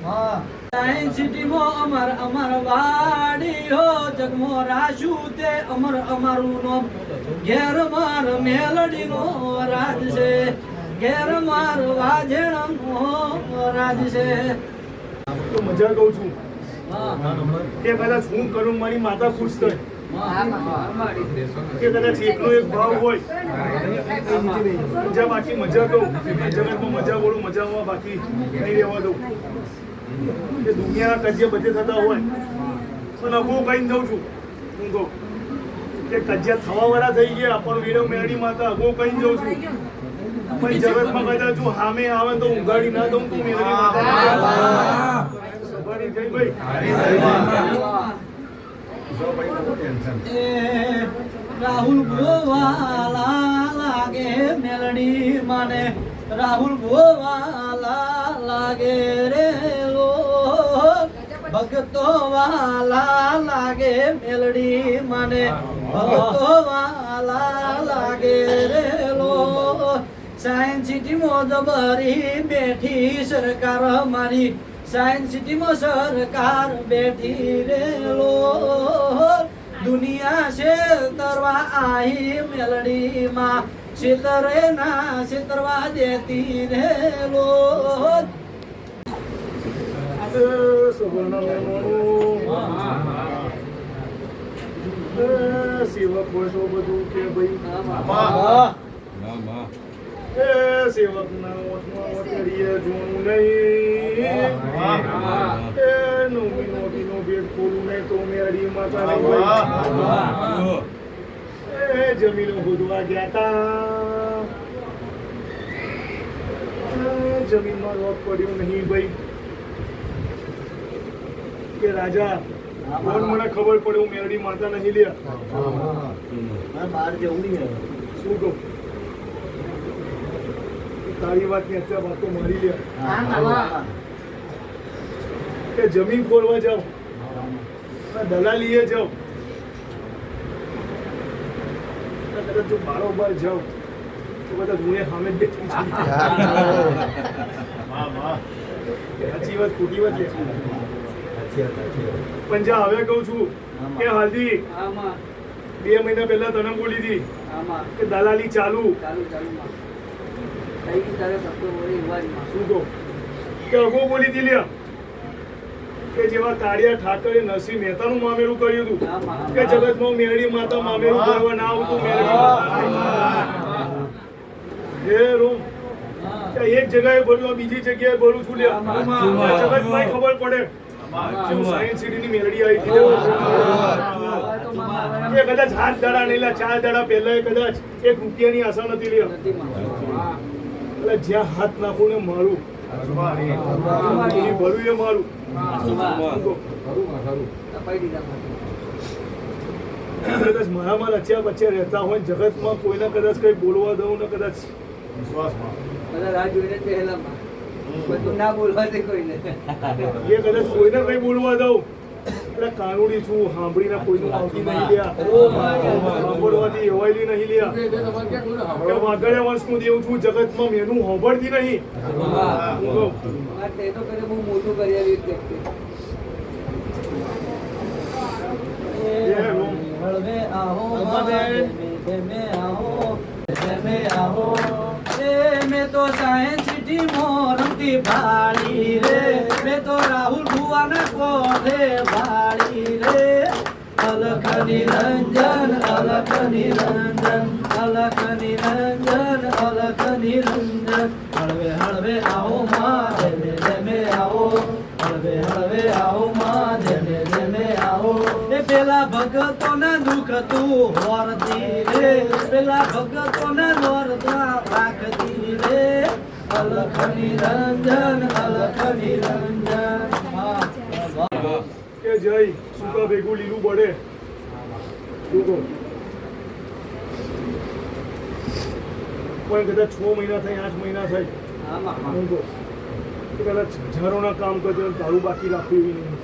હા સાયન્સ સિટીમાં અમાર વાડી હો જગમો રાશું તે અમારું નામ ઘેર માર મેલડીનો રાજ છે ઘેર માર વાજણનો રાજ છે તો મજા કહું છું હા કે કદાચ હું કરું મારી માતા ખુશ થાય કે કદાચ એકનો એક ભાવ હોય મજા બાકી મજા કહું જગતમાં મજા બોલું મજામાં બાકી નહીં રહેવા દઉં કે દુનિયાના કજિયા બધે થતા હોય પણ અબો કહીને દઉં છું હું કહું કે કજિયા થવાવાળા થઈ ગયા પણ વીરવ મેળી માતા અબો કહીને દઉં છું પણ જગતમાં કદાચ જો સામે આવે તો ઉગાડી ના દઉં તું મેળી માતા સવારી જઈ ભાઈ રાહુલ ગોવાલા લાગે મેલડી માને રાહુલ ગોવાલા લાગે રે લો ભગતો વાલા લાગે મેલડી માને ભગતો વાલા લાગે રે લો સાયન્સ સિટીમાં જબરી બેઠી સરકાર મારી સાયન્સ સિટીમાં સરકાર બેઠી રે લો દુનિયા છે તરવા આહી મેલડી માં છેતરે ના છેતરવા દેતી રે લો સેવક હોય તો બધું કે ભાઈ સેવક ના ઓઠમાં કરીએ જોવું નહીં નવમી નોટીનો ભેદ ખોલું નહીં તો મેળી માતા નહીં ભાઈ જમીનો ખોદવા ગયા તા જમીનમાં લોક પડ્યો નહીં ભાઈ કે રાજા કોણ મને ખબર પડે હું મેરડી માતા નહીં લ્યા બહાર જવું નહીં શું કહું તારી વાત ની અત્યારે વાતો મારી લ્યા કે જમીન ખોરવા જાઓ દલાલીએ જાઓ કદાચ જો બારોબાર જાઓ તો બધા હું સામે જ બેઠી છું સાચી વાત ખોટી વાત પણ જા હવે કહું છું કે હાલથી 2 મહિના પહેલા તને બોલી હતી કે દલાલી ચાલુ શું કહો કે અગો બોલી હતી લ્યા કે જેવા કાળિયા ઠાકરે નરસિંહ મહેતાનું મામેરું કર્યું હતું કે જગતમાં મેરડી માતા મામેરું કરવા ના આવતું મેરડી કે એક જગ્યાએ બોલ્યું બીજી જગ્યાએ બોલું છું લ્યા જગતમાં ખબર પડે સાયન્સ સિટીની મેરડી આવી હતી કે કદાચ હાથ દાડા નહીં લા 4 દાડા પહેલા કદાચ 1 રૂપિયાની આશા નથી લ્યા એટલે જ્યાં હાથ નાખું ને મારું ભરું એ મારું કદાચ મારામાં રચ્યા વચ્ચે રહેતા હોય જગતમાં કોઈને કદાચ કઈ બોલવા દઉં ને કદાચ ના બોલવા દે કોઈને એ કદાચ કોઈને કઈ બોલવા દઉં એટલે કાનુડી છું સાંભળીને કોઈનું આવતી નહીં લ્યા સાંભળવાથી એવાયેલી નહીં લ્યા કે વાઘડિયા વંશનું દેવ છું જગતમાં મેનું સાંભળતી નહીં બહુ મોટું કરી આવી હળવે આવો में आहो मैं तो साइंस सिटी मोरती भाड़ी रे मैं तो राहुल बुआ ने कोठे भाड़ी रे अलख निरंजन अलख निरंजन अलख निरंजन अलख निरंजन हळवे हळवे आओ माँ जमे जमे आओ हळवे हळवे आओ माँ जमे जमे आओ પેલા ભગતોના દુઃખ તું હોરતી રે, પેલા ભગતોના દોરતા રાખતી રે, અલખ નિરંજન, અલખ નિરંજન. કે જય સુકા ભેગું લીલું પડે સુકો પણ કદાચ 6 મહિના થાય 8 મહિના થાય સુકો તો કદાચ હજારોના કામ કરતો હોય તારું બાકી રાખવું એવી નહીં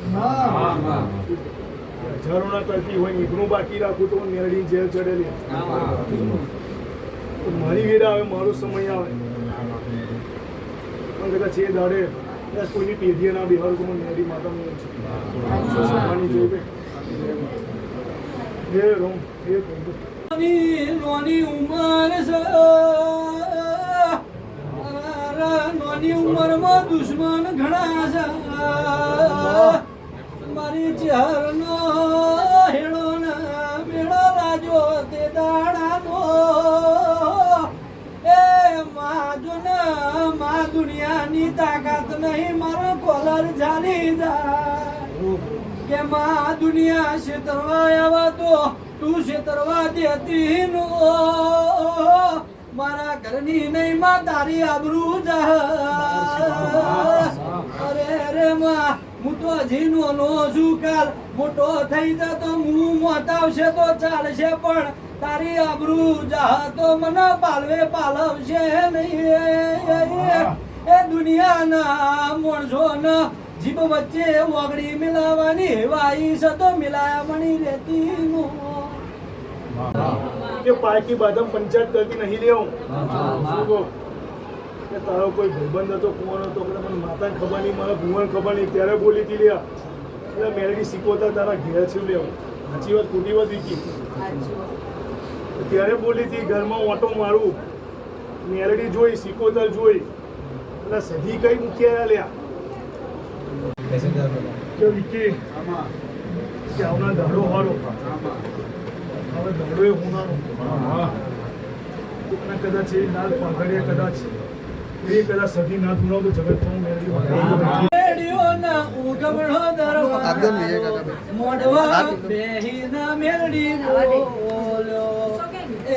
હજારોના કરતી હોય એકનું બાકી રાખવું તો મેરડી જેલ ચડેલી તો મારી વેડા આવે મારો સમય આવે પણ કદાચ એ દાડે કદાચ કોઈની પેઢીએ ના બિહાર તો મેરડી માતાનું છે સભાની જોઈ હે રોમ હે નોની ઉંમર છે, નોની ઉંમરમાં દુશ્મન ઘણા છે, મારી ચહેરનો હેડો ના મેળો લાજો તે દાડાનો, એ મા દુનિયાની તાકાત નહીં મારો કોલર ઝાલી જાય કે મા દુનિયા છેતરવા આવ્યા તો તું છેતરવા દેતી નો, મારા ઘરની નહીં માં તારી આબરૂ જા. અરે રે માં હું તો હજી નો છું, કાલ મોટો થઈ જતો હું મોત આવશે તો ચાલશે પણ તારી આબરૂ જા તો મને પાલવે પાલવશે નહીં. એ દુનિયાના માણસો ના જીભ વચ્ચે ઓગળી મિલાવાની વાઈ સતો મિલાયા મણી રહેતી નો. કે પાકી બાદામ પંચાયત કરતી નહીં લેવું સુકો કે તારો કોઈ ભાઈબંધ હતો કોણ હતો કે મને માતાને ખબર નહીં મારા ભુવન ખબર નહીં ત્યારે બોલી હતી લ્યા એટલે મેરડી શીખવતા તારા ઘેર છે લેવું સાચી વાત ખોટી વાત વીકી ત્યારે બોલી હતી ઘરમાં ઓટો મારું મેરડી જોઈ શીખવતા જોઈ એટલે સધી કઈ મૂકી આવ્યા લ્યા કે વિકી કે આવના દાડો હારો હવે દાડો એ હોનારો કોકના કદાચ એ લાલ પાઘડીએ કદાચ સધી ના ધુણાવ તો જગતમાં મેળવી મેરડીઓના ઉગમણો દરવાજો મોઢવા બેહીના મેરડી બોલ્યો,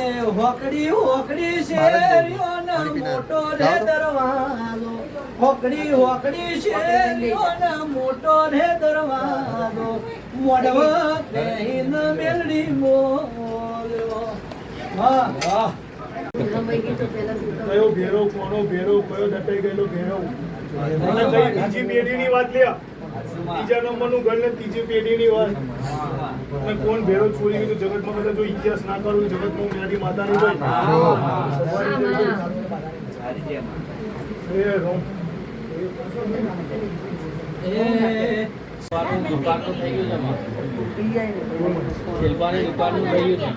એ હોકડી હોકડી શેરીઓના મોટો રે દરવાજો, હોકડી હોકડી શેરીઓના મોટો રે દરવાજો, મોઢવા બેહીના મેરડી બોલ્યો. વાહ વાહ. કયો ભેરો કોનો ભેરો કયો દટાઈ ગયેલો ભેરો અને કઈ બીજી પેઢીની વાત લ્યા ત્રીજા નંબરનું ઘર ને ત્રીજી પેઢીની વાત અને કોણ ભેરો ચોરી ગયું જગતમાં બધા જો ઇતિહાસ ના કરું જગતમાં મેરડી માતાની હોય રોમ દુકાનનું થઈ ગયું છે, શિલ્પાની દુકાનનું થઈ ગયું છે.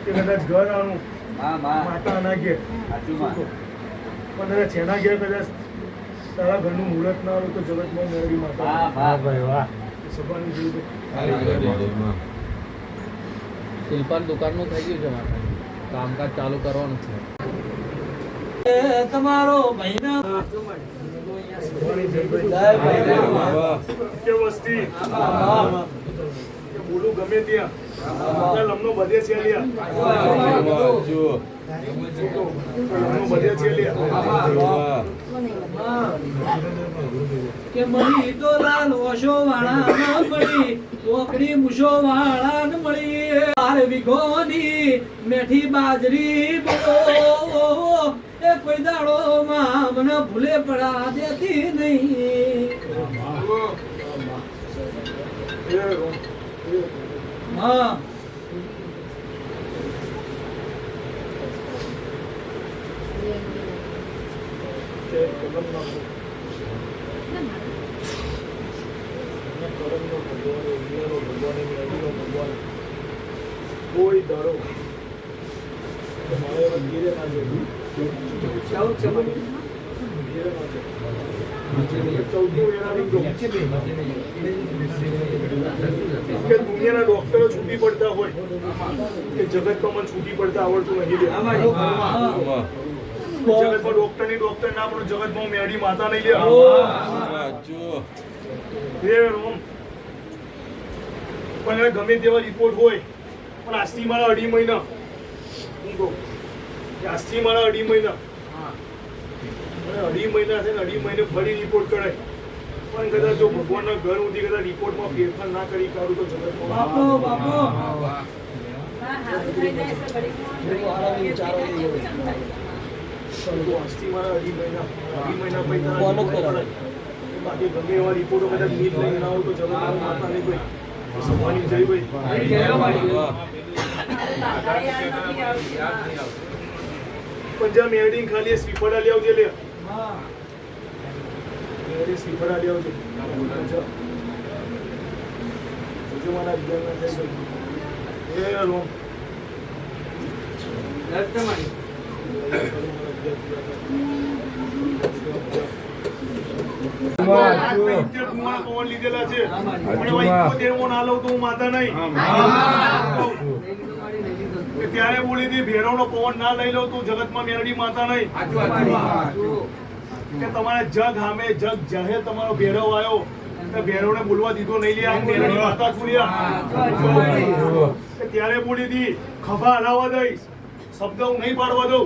કદાચ ઘર આનું માતા ના ઘેર પણ કદાચ એના ઘેર કદાચ તારા ઘરનું મુહૂર્ત ના આવ્યું તો જગતમાં મેરડી માતા સભાની જોઈ શિલ્પાની દુકાનનું થઈ ગયું છે મારે કામકાજ ચાલુ કરવાનું છે. તમારો ભાઈના કે વસ્તી કે બોલું ગમે ત્યાં લમનો બધે છે લ્યા લમનો બધે છે લ્યા કે મળી તો લાલ ઓશો વાળા ના મળી, ઓકડી મુશો વાળા ન મળી, 12 વીઘોની મેઠી બાજરી બોલો, એ કોઈ દાડો માં મને ભૂલે પડા દેતી નહીં. હા કોઈ દાડો મારે ધીરે ના ચૌથું વેરાની ગો. કે દુનિયાના ડોક્ટરો છૂટી પડતા હોય કે જગતમાં મને છૂટી પડતા આવડતું નથી લે. જગતમાં ડોક્ટરની ડોક્ટર ના પણ જગતમાં મેડી માતા નહીં લે. હે રોમ. પણ હવે ગમે તેવા રિપોર્ટ હોય પણ આજથી મારા 2.5 મહિના હું કહું કે આજથી મારા 2.5 મહિના 2.5 મહિના છે ને 2.5 મહિને ફરી રિપોર્ટ કરાય પણ કદાચ જો ભગવાનના ઘર સુધી કદાચ રિપોર્ટમાં ફેરફાર ના કરી કાઢું તો જગતમાં આજથી મારા 2.5 મહિના પછી બાકી ગમે એવા રિપોર્ટો કદાચ નીટ લઈને ના હોય તો જગતમાં માતા નહીં ભાઈ સભાની જય ભાઈ. પંજા મેરડી ખાલી શ્રીફળા લઈ આવજે લે. મેરડી શ્રીફળા લઈ આવજે. જોજો મારા વિદ્યાના જય ભાઈ. એ રોમ. લીધેલા છે માતા નહીં ત્યારે બોલી હતી ભેરવ નો પવન ના લઈ લો તું જગતમાં મેરડી માતા નહીં. કે તમારે જગ સામે જગ જાહેર તમારો ભેરવ આવ્યો ભેરવ ને બોલવા દીધો નહીં લે મેરડી માતા છોડ્યા. ત્યારે બોલી હતી ખભા હલાવવા દઈશ શબ્દ હું નહીં પાડવા દઉં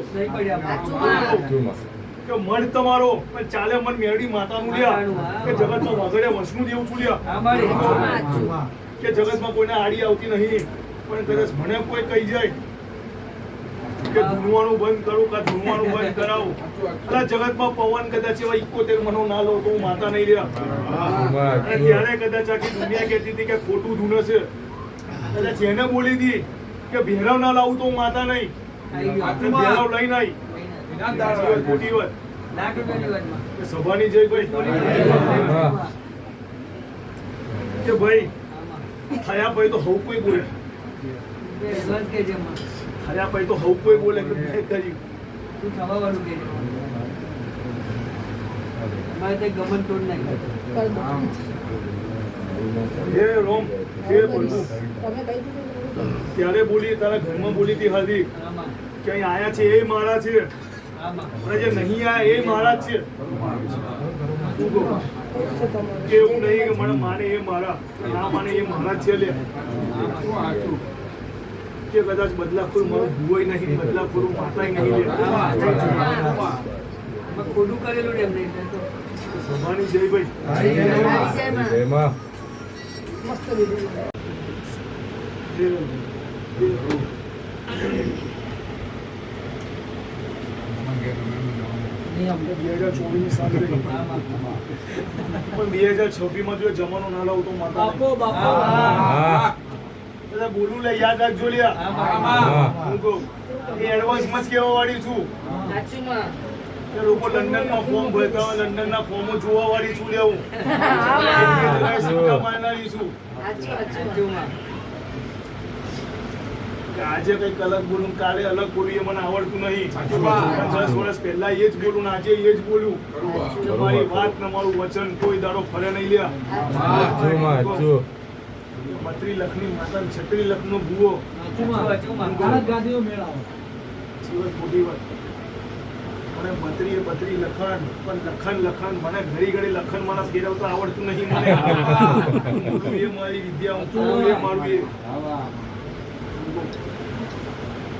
કે મન તમારો પણ ચાલે મન મેરડી માતાનું લ્યા કે જગતમાં વગડે વંશનું દેવું છું લ્યા કે જગતમાં કોઈને આડી આવતી નહીં પણ કદાચ મને કોઈ કહી જાય કે ધૂણવાનું બંધ કરું કે ધૂણવાનું બંધ કરાવું કદાચ જગતમાં પવન કદાચ એવા 71 મનો ના લો તો હું માતા નહીં લ્યા. અને ત્યારે કદાચ આખી દુનિયા કહેતી હતી કે ખોટું ધૂણે છે કદાચ એને બોલી હતી કે ભેરવ ના લાવું તો હું માતા નહીં ભેરવ લઈ નહીં ખોટી વાત સભાની જય ભાઈ કે ભાઈ થયા પછી તો હવ કોઈ બોલે થયા પછી તો હવ કોઈ બોલે કે મેં કર્યું તું થવા વાળું કે મારે તે ગમન તોડ નાખ્યું હે રોમ હે પ્રભુ ત્યારે બોલી તારા ઘરમાં બોલી હતી હાર્દિક કે અહીં આયા છે એ મારા છે અને જે નહીં આયા એ મારા જ છે. એવું નહીં કે મને માને એ મારા ના માને એ મારા જ છે લે કે કદાચ બદલાખોર મારું ભૂવોય નહીં બદલાખોર માતાય નહીં લે ખોટું કરેલું ને એમને સભાની જય ભાઈ. જમાનો ના લાવું તો માતા બોલું લે યાદ રાખજો લ્યા એડવાન્સમાં જ કહેવા વાળી છું લોકો લંડન માં ફોર્મ ભરતા હોય લંડન ના ફોર્મો જોવા વાળી છું લેવું સિક્કા મારનારી છું આજે કઈક અલગ બોલું કાલે અલગ બોલું એ મને આવડતું નહીં 10 વર્ષ પહેલા એ જ બોલું ને આજે એ જ બોલું મારી વાત ને મારું વચન કોઈ દાડો ફરે નહીં લ્યા 32 લાખની માતા 36 લાખનો ભૂવો ગાદીઓ મેળાવો ખોટી વાત મને 32 લખન પણ લખન મને ઘડી ઘડી લખન મને ફેરવતા આવડતું નહીં મને એ મારી વિદ્યા હું એ મારું એ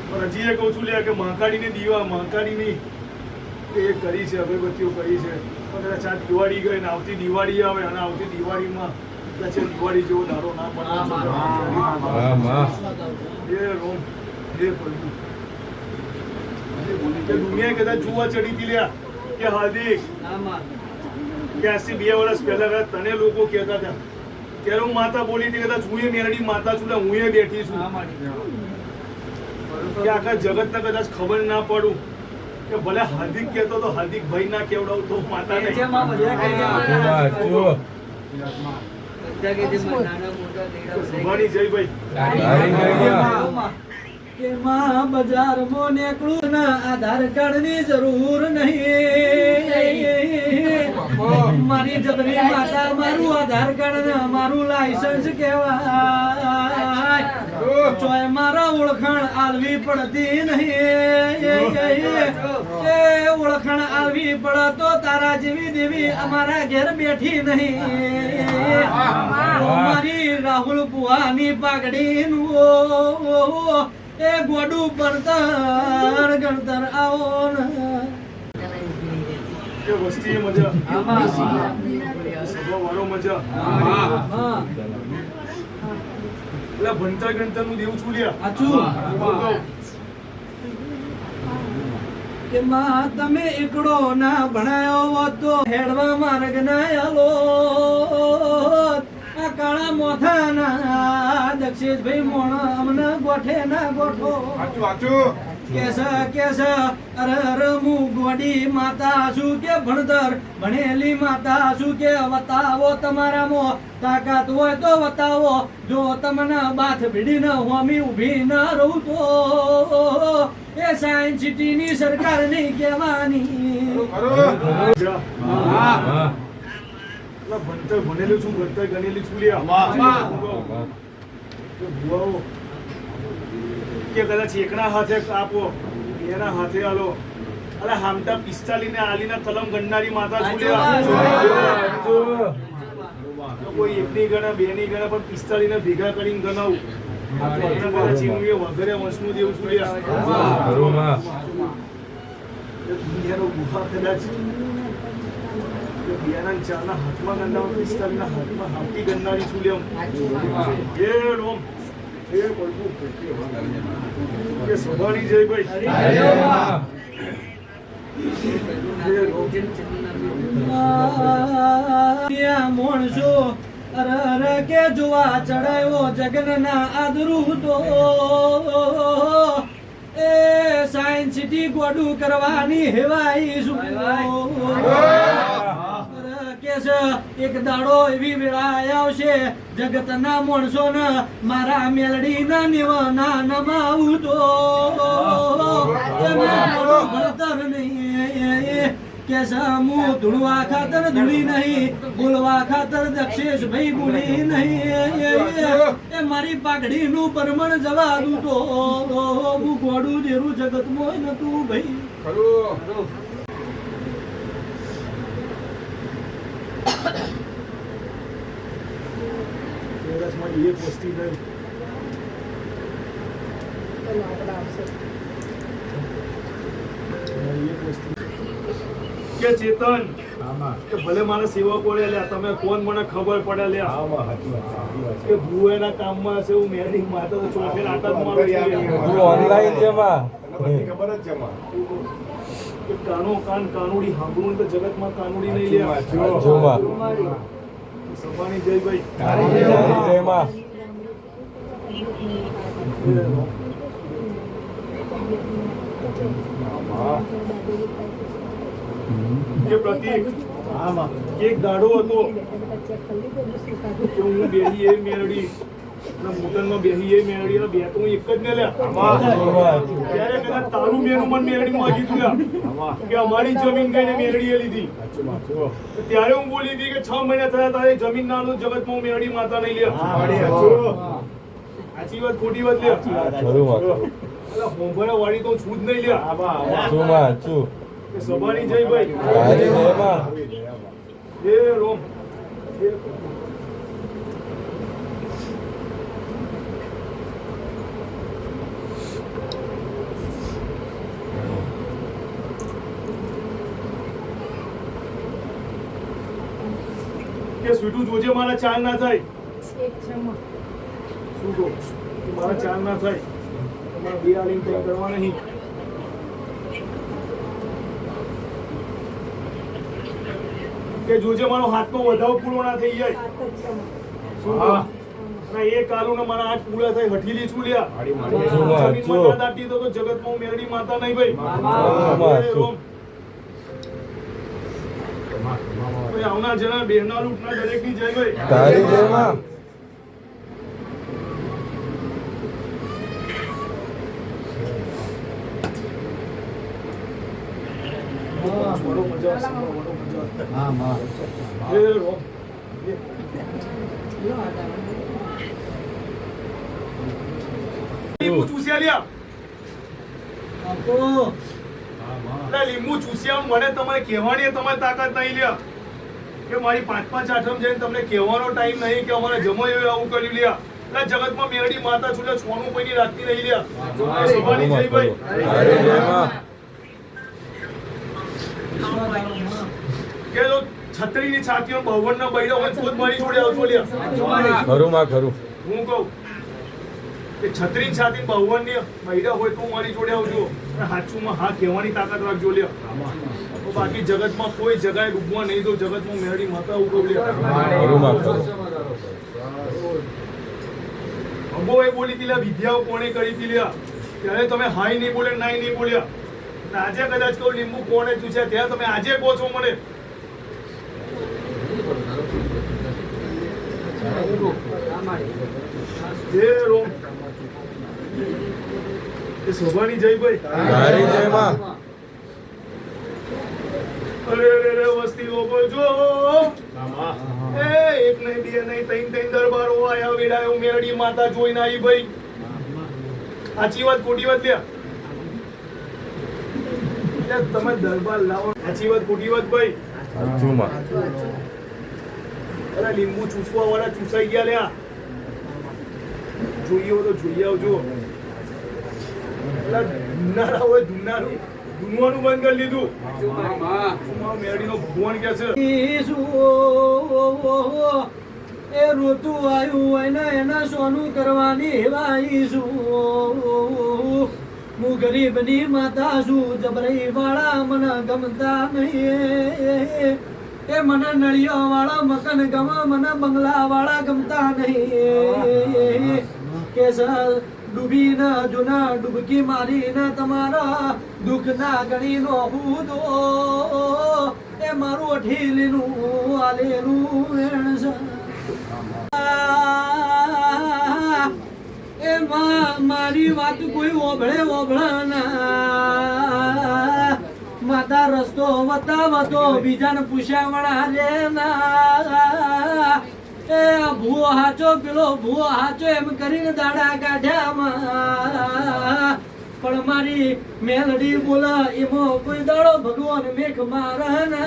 પણ હજી એ કહું છું લ્યા કે મહાકાળીની દીવા મહાકાળીની એ કરી છે અગરબત્તીઓ કરી છે પણ કદાચ આ દિવાળી ગઈ ને આવતી દિવાળી આવે અને આવતી દિવાળીમાં કદાચ દિવાળી જેવો દારો ના પડે એ રોમ એ પ્રભુ કે દુનિયા કદાચ જોવા ચડી હતી લ્યા કે હાર્દિક કે આજથી 2 વર્ષ પહેલા તને લોકો કહેતા હતા ત્યારે હું માતા બોલી હતી કદાચ હું એ મેરડી માતા છું હું એ બેઠી છું કે આખા જગત ને કદાચ ખબર ના પડું કે ભલે હાર્દિક કહેતો તો હાર્દિક ભાઈ ના કેવડાવું તો માતા નહીં સભાની જય ભાઈ કે માં બજારમાં નીકળું ના આધાર કાર્ડ ની જરૂર નહીં મારી જબરી માતા મારું આધાર કાર્ડ ને મારું લાયસન્સ કહેવાય ચોય મારા ઓળખાણ આલવી પડતી નહીં એ ઓળખાણ આલવી પડે તો તારા જેવી દેવી અમારા ઘેર બેઠી નહીં મારી રાહુલ પુવાની પાઘડી નું એ ગોડું પડતર ગણતર આવો ને કે વસ્તી મજા સભા વાળો મજા એટલે ભણતર ગણતર નું દેવું છું લ્યા આચું કે માં તમે એકડો ના ભણાયો હોત તો હેડવા માર્ગ ના આલો આ કાળા મોથાના દક્ષેશભાઈ મોણ અમને ગોઠે ના ગોઠો કેસ અર હું ગોડી માતા શું કે ભણતર ભણેલી માતા શું કે બતાવો તમારામાં તાકાત હોય તો બતાવો જો તમને બાથ ભીડી ન હોમી ઊભી ન રહું તો એ સાયન્સ સિટી ની સરકાર નહીં કહેવાની ભણતર ભણેલું છું ભણતર ગણેલી છું લ્યા કે કદાચ એકના હાથે આપો એના હાથે આલો અરે હામટા 45 ને આલીના કલમ ગણનારી માતા છું લ્યા કોઈ એકની ગણે બેની ગણે પણ 45 ને ભેગા કરીને ગણાવું વગેરે વંશનું દેવું છું લ્યા દુનિયાનો ગુફા કદાચ બિયાના ચારના હાથમાં ગંડામાં 45 ના હાથમાં હામટી ગણનારી છું લ્યા એ રોમ એ બોલવું કે સભાની જય ભાઈ મોણસો અરર કે જોવા ચડાયો જગનના આદરું તો એ સાયન્સ સિટી ગોડું કરવાની હેવાઈ શું એક દાડો એવી વેળા આવશે જગતના માણસો ને મારા મેલડી ના નિવાના નમાવું તો ભણતર નહીં કે સામું ધૂળવા ખાતર ધૂળી નહીં બોલવા ખાતર દક્ષેશ ભાઈ બોલી નહીં એ મારી પાઘડી નું પરમણ જવા દઉં તો હું ગોડું દેરું જગત મોય નતું ભાઈ એક વસ્તી નહીં કે ચેતન કે ભલે મારા સેવકો લ્યા તમે કોણ મને ખબર પડે લ્યા કે ભુવેના કામમાં હશે હું મેરી માતા તો ચોફે આટા જ મારું ઓનલાઈન જેમાં ખબર જ છે કે કાનો કાન કાનુડી સાંભળવું તો જગતમાં કાનુડી નહીં લ્યા જોમાં સભાની જય ભાઈ તારી જયમાં કે પ્રતીક એક દાડો હતો કે હું બેહી એ મેળડી અને મોટરમાં બેહી એ મેળડી અને બે તો હું એક જ ને લ્યા ત્યારે કદાચ તારું બેનું મન મેળડી માં કીધું કે અમારી જમીન ગઈને મેળડીએ લીધી ત્યારે હું બોલી હતી કે 6 મહિના થયા તારે જમીન નાનું જગતમાં હું મેળડી માતા નહીં લ્યા સાચી વાત ખોટી વાત લ્યા હોંભળા વાળી તો છું જ નહીં લ્યા કે સભાની જય ભાઈ એ રોમ કે સ્વીટુ જોજે મારા ચાલ ના થાય શું કહો મારા ચાલ ના થાય તમારા બે આલીને કંઈ કરવા નહીં કે જોજે મારો હાથનો વધાવ પૂરો ના થઈ જાય શું કહો એ કાલુ ને મારા હાથ પૂરા થઈ હઠીલી છું લ્યા જમીનમાં દાટી તો જગતમાં મેરડી માતા નહીં ભાઈ આવનાર જણા બેહના લૂટના દરેક ની જય ભાઈ તારી જયમાં બડો મજા હા માં એ રોમ લીંબુ ચૂસ્યા લ્યા એટલે લીંબુ ચૂસ્યા મને તમારે કહેવાની તમારી તાકાત નહીં લ્યા કે મારી 5-5 આઠમ જઈને તમને કહેવાનો ટાઈમ નહીં કે અમારે જમો એવું આવું કર્યું લ્યા એટલે જગતમાં મેરડી માતા છું એટલે સોનું કોઈની રાખતી નહીં લ્યા સભાની જય ભાઈ તારી જય માં કે જો છત્રીની છાતીઓ 52 ના બૈડા હોય તો જ મારી જોડે આવજો લ્યા ખરું માં ખરું હું કહું કે છત્રીની છાતી 52 ની બૈડા હોય તો મારી જોડે આવજો અને હાચુમાં હા કહેવાની તાકાત રાખજો લ્યા તો બાકી જગતમાં કોઈ જગાએ ડૂબવા નહીં દો જગતમાં મેરડી માતા ઉગવ લ્યા ખરું માં ખરું અંબોએ બોલી હતી લ્યા વિદ્યાઓ કોણે કરી હતી લ્યા ત્યારે તમે હાઈ નહીં બોલે નાઈ નહીં બોલ્યા અને આજે કદાચ કહું લીંબુ કોણે ચૂસ્યા ત્યાં તમે આજે કહો છો મને જય રોમ એ શોભાની જય ભાઈ તારી જય માં અરે વસ્તી લોકો જો એ એક નહીં બે નહીં ત્રણ દરબારો આયા વેડાયો મેરડી માતા જોઈને આવી ભાઈ સાચી વાત ખોટી વાત લ્યા તમે દરબાર લાવો સાચી વાત ખોટી વાત ભાઈ સાચું માં અરે લીંબુ ચૂસવા વાળા ચૂસાઈ ગયા લ્યા જોઈએ હો તો જોઈ આવજો એટલે ધૂનારા હોય ધૂનારું ધૂનવાનું બંધ કરી લીધું મેરડીનો ભગવાન કે છે એ ઋતુ આવ્યું હોય ને એના સોનું કરવાની વાઈશું હું ગરીબની માતા છું જબરઈ વાળા મને ગમતા નહીં એ મને નળિયો વાળા મકન ગમે મને બંગલા વાળા ગમતા નહીં કે ડૂબી ન જુના ડૂબકી મારી ને તમારા દુઃખ ના ગણી નો હુદો એ મારું અઠીલીનું આલેલું વેણ છે એ મારી વાત કોઈ ઓભળે ના માતા રસ્તો બતાવતો બીજાને પૂછ્યા વણા લે ના એ ભૂવો હાચો પેલો ભૂવો હાચો એમ કરીને દાડા કાઢ્યા પણ મારી મેલડી બોલા એમાં કોઈ દાડો ભગવાન મેઘ મારના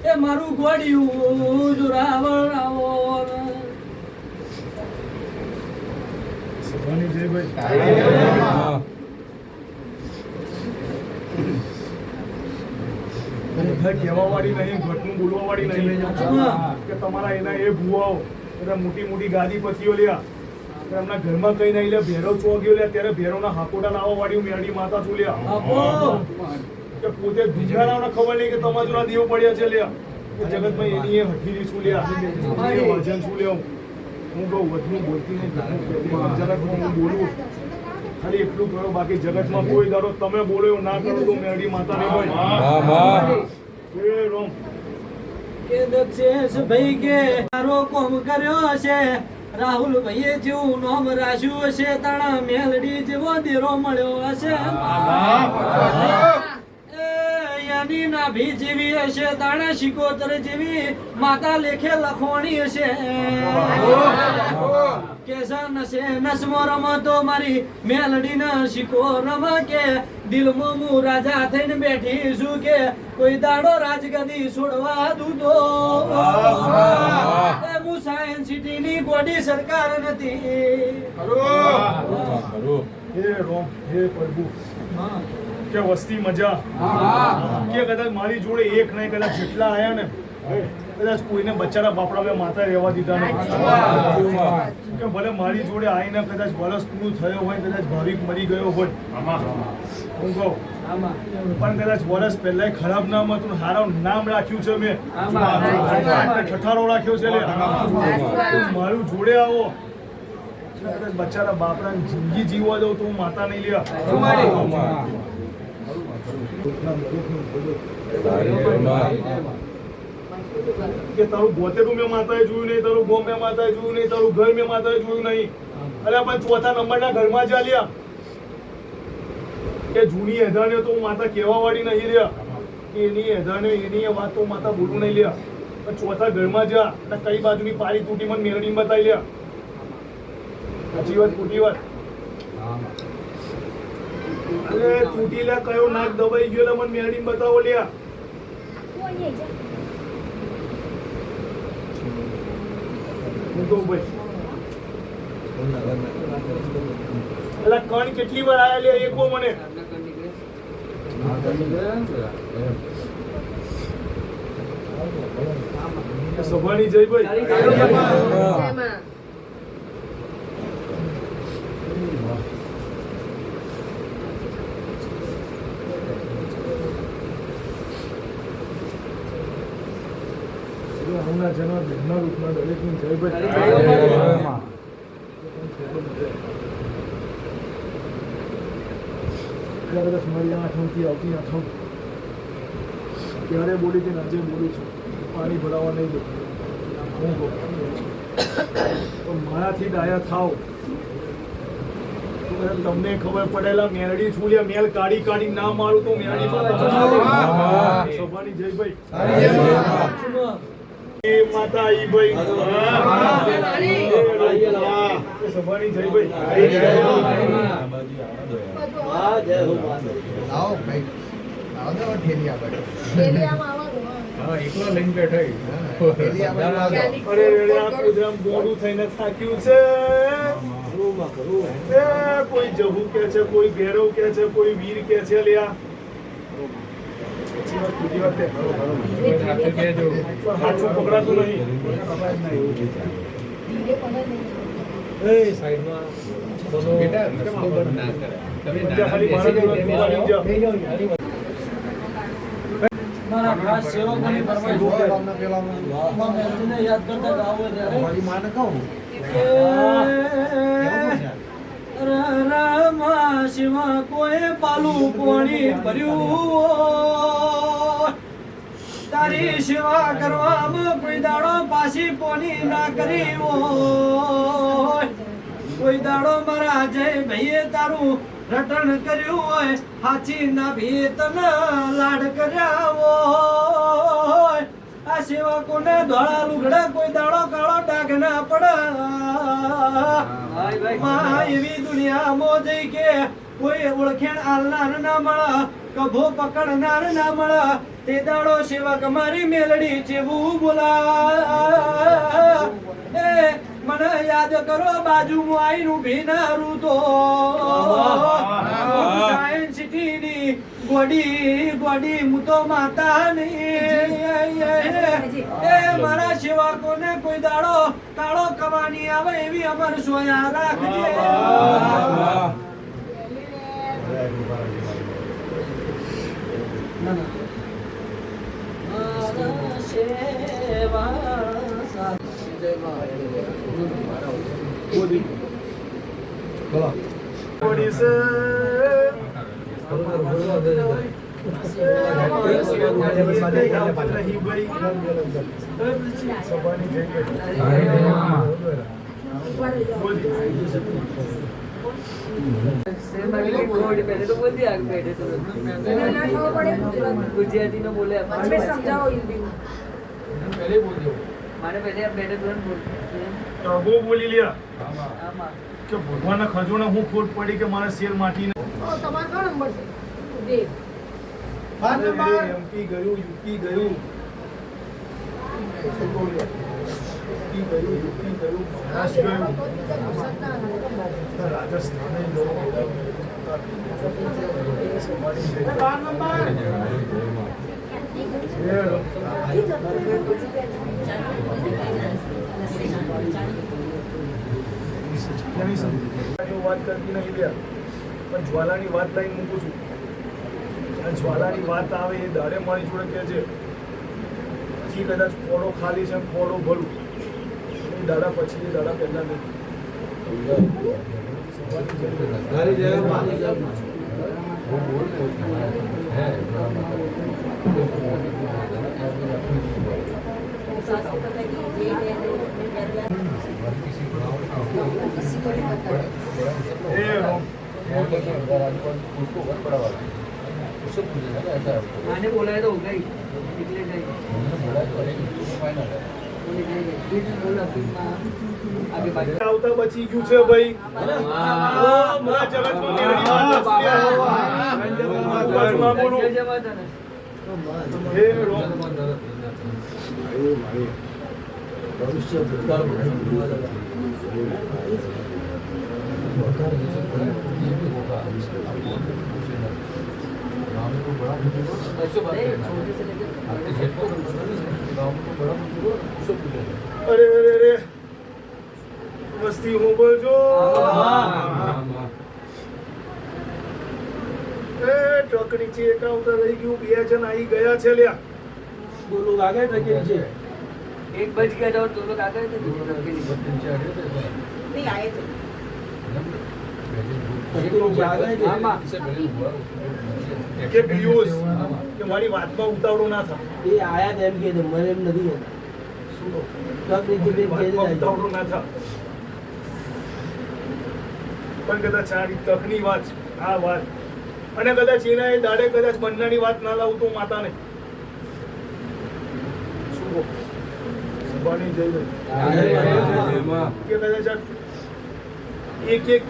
એ મારું ગોડિયું જોરાવળ આવો સભાની જય ભાઈ કહેવા વાળી નહીં ઘટનું બોલવા વાળી નહીં કે તમારા એના એ ભુવાઓ બધા મોટી મોટી ગાદી પતિઓ લ્યા એમના ઘરમાં કઈ નહીં લે ભેરો ચોગ્યો લે ત્યારે ભેરોના હાકોટા લાવવા વાળી મેરડી માતા છું લ્યા કે પોતે દુનિયાના ખબર નહીં કે તમારા દેવ પડ્યા છે લ્યા કે જગતમાં એની એ હઠીલી છું લ્યા એ વજન છું લ્યા હું કહું વધનું બોલતી નહીં ઘટનું કહેતી નહીં. જગતમાં હું બોલું ખાલી એટલું કરો બાકી જગતમાં કોઈ દાડો તમે બોલો એવું ના કરો તો મેરડી માતા નહીં હોય માં માં એ રોમ કે દક્ષેશ ભાઈ કે મારો કોમ કર્યો છે રાહુલ ભાઈએ જેવું નામ રાખ્યું હશે તાણા મેલડી જેવો દેરો મળ્યો હશે યાની નાભી જેવી હશે તાણા શિકોતર જેવી માતા લેખે લખવાણી હશે કેસા નસે નસમો રમતો મારી મેલડી ના શીખો રમ કે દિલમાં હું રાજા થઈને બેઠી છું કે કોઈ દાડો રાજગદી છોડવા દૂધો હું સાયન્સ સિટી ની ગોડી સરકાર નથી ખરું હે રોમ હે પ્રભુ કે વસ્તી મજા કે કદાચ મારી જોડે એક નહીં કદાચ જેટલા આયા ને કદાચ કોઈને બચારા બાપડા માતા રહેવા દીધા નહીં કે ભલે મારી જોડે આવીને કદાચ વરસ પૂરું થયો હોય કદાચ ભાવિક મરી ગયો હોય હું કહું પણ કદાચ વરસ પહેલા ખરાબ નામ હતું હારું નામ રાખ્યું છે મેં ઠઠારો રાખ્યો છે લે મારું જોડે આવો કદાચ બચારા બાપડાની જિંદગી જીવવા દઉં તો હું માતા નહીં લે કે તારું ગોતેરું મેં માતાએ જોયું નહીં તારું ગોમ મેં માતાએ જોયું નહીં તારું ઘર મેં માતાએ જોયું નહીં અરે પણ ચોથા નંબરના ઘરમાં ચાલ્યા કે જૂની એધાને તો હું માતા કહેવા વાળી નહીં રહ્યા કે એની અધાને એની એ વાતો માતા બોલવું નહીં લ્યા પણ ચોથા ઘરમાં જા અને કઈ બાજુની પારી તૂટી મને મેળવી બતાવી લ્યા સાચી વાત ખોટી વાત અરે તૂટી લ્યા કયો નાક દબાઈ ગયો મને મેળવી બતાવો લ્યા હું તો ભાઈ એટલે કણ કેટલી વાર આયા લ્યા એકો મને સભાની જય ભાઈ હમણાં જેના બહેના રૂપના દરેકની જય ભાઈ કદાચ મારી આઠમથી આવતી આઠમ ત્યારે બોલી કે આજે બોલું છું પાણી ભરાવા નહીં દઉં હું કહું તો મારાથી ડાયા થાવ તો તમને ખબર પડેલા મેરડી છૂલ્યા મેલ કાઢી કાઢી ના મારું તો મેરડી સભાની જય ભાઈ એ માતા આઈ ભાઈ સભાની જય ભાઈ આવો ભાઈ આવો તો ઠેલી આગળ એકલો લઈને બેઠો ઠેલી આગળ અરે રે આ કુદરમ બોડું થઈને થાક્યું છે એ કોઈ જહુ કે છે કોઈ ભેરવ કે છે કોઈ વીર કે છે લ્યા સાચી વાત ખોટી વાત પણ હાચું પકડાતું નહીં એ સાઈડમાં ખાલી મારા જોડે જોવાની જા. મારા ખાસ સેવકોની ફરમાઈશ હોય. માં મહેંદીને યાદ કરતા ગાવો ત્યારે રામા શિવા કોઈ પાલું પોણી ભર્યું તારી સેવા કરવામાં કોઈ દાડો પાછી પોની ના કરી હોય કોઈ દાડો મારા જય ભાઈએ તારું રટણ કર્યું હોય હાચી ના ભીતન લાડ કર્યા હોય આ સેવકોને ધોળા લુગડા કોઈ દાડો કાળો ડાઘ ના પડે માં એવી દુનિયા મોજઈ કે કોઈ ઓળખેણ આલનાર ના મળે કભો પકડનાર ના મળે તે દાડો સેવક મારી મેલડી જેવું બોલા એ મને યાદ કરો બાજુમાં આઈનું ભીનારું તો સાયન્સ સિટી ની ગોડી ગોડી હું તો માતા નહીં એ મારા સેવકોને કોઈ દાડો કાળો કમાની આવે એવી અમર સોયા રાખજે બોડી સે સભાની જય ગુજરાતી નો બોલે મારે પહેલે બેઠે તુરંત બોલ બહુ બોલી લ્યા આમાં કે ભગવાનના ખજોને હું ખોટ પડી કે મારા શેર માટીને એમપી ગયું યુપી ગયું મહારાષ્ટ્ર ગયું રાજસ્થાને વાત કરતી નહીં લ્યા પણ જ્વાલાની વાત લઈને મૂકું છું અને જ્વાલાની વાત આવે એ દાડે મારી જોડે કહે છે પછી કદાચ ફોડો ખાલી છે ફોડો ભરું એ દાડા પછી એ દાડા પહેલા નહીં आने बोला है तो हो गई निकले गई वो निकले गई फिर बोला फिर आगे बाकी આવતા બચી ગયું છે ભાઈ આ જગતમાં મેરડી માતા બાજુમાં બોલું जय माता ने હે રોમ नहीं, छोटे से लेकर અરે અરે અરે મસ્તી હું બોલજો એ ટ્રક નીચે એકાઉન્ટર રહી ગયું 2 જણ આવી ગયા છે લ્યા एक बज गया था और दो लोग आ गए थे दूसरे लोग के लिए नहीं आए थे हाँ, माँ। કે પિયુષ કે મારી વાતમાં ઉતાવળો ના થાય એ આયા તેમ કે મને એમ નથી કહેતા ટ્રક નીચે બે વાતમાં ઉતાવળો ના થાય પણ કદાચ આ તકની વાત આ વાત અને કદાચ એના એ દાડે કદાચ બંનેની વાત ના લાવું તો માતાને શું કહો? સુભાની જય જય. કે કદાચ આ એક એક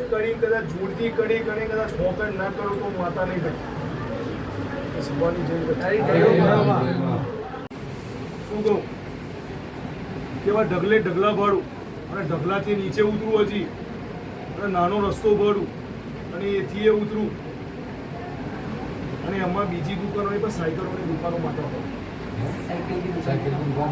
કરી કદાચ જોડતી કરી કદાચ હોકર ના કરો તો માતા નહીં થાય સુભાની જય જય. તારી જય હો. શું કહું કેવા ઢગલે ઢગલા ભાડું અને ઢગલાથી નીચે ઉતરું હજી અને નાનો રસ્તો ભાડું અને એથી એ ઉતરું અને એમાં બીજી દુકાનો પણ સાયકલોની દુકાનો માટે साइकिल की दुकान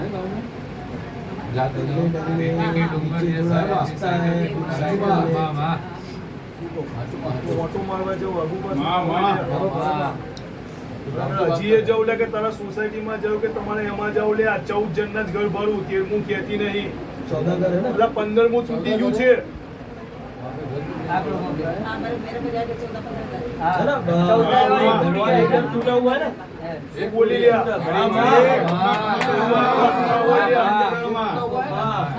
ઓટો મારવા જવું આગુ પાછું હજી એ જવું લે કે તારા સોસાયટીમાં જાવ કે તમારે એમાં જાવ લે આ 14 જણના જ ઘર ભાડું 13મું કહેતી નહીં પેલા 15મું છૂટી ગયું છે आप लोगों के हाँ मेरे को जाके 14-15 हाँ, चलो, 14 टूटा हुआ है ना है। એ બોલી લ્યા हाँ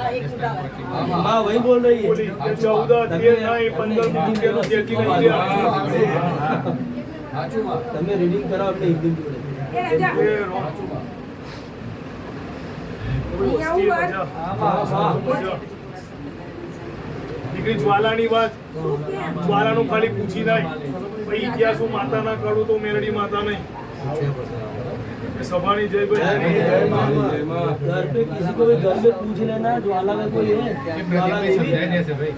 एक टूटा हुआ है। हाँ वही बोल रही है બોલી કે 14 13 નહીં 15મું છૂટેલું કહેતી નહીં લ્યા. તમે રીડિંગ કરાવો એટલે એકદમ જોડે એ રો- વસ્તી મજા. મજા. દીકરી જ્વાલાની વાત જ્વાલાનું ખાલી પૂછી નહીં ભાઈ ઇતિહાસ હું માતા ના કરું તો મેરડી માતા નહીં એ સભાની જય ભાઈ घर पे किसी को भी घर में पूछ लेना ज्वाला में कोई है ज्वाला देवी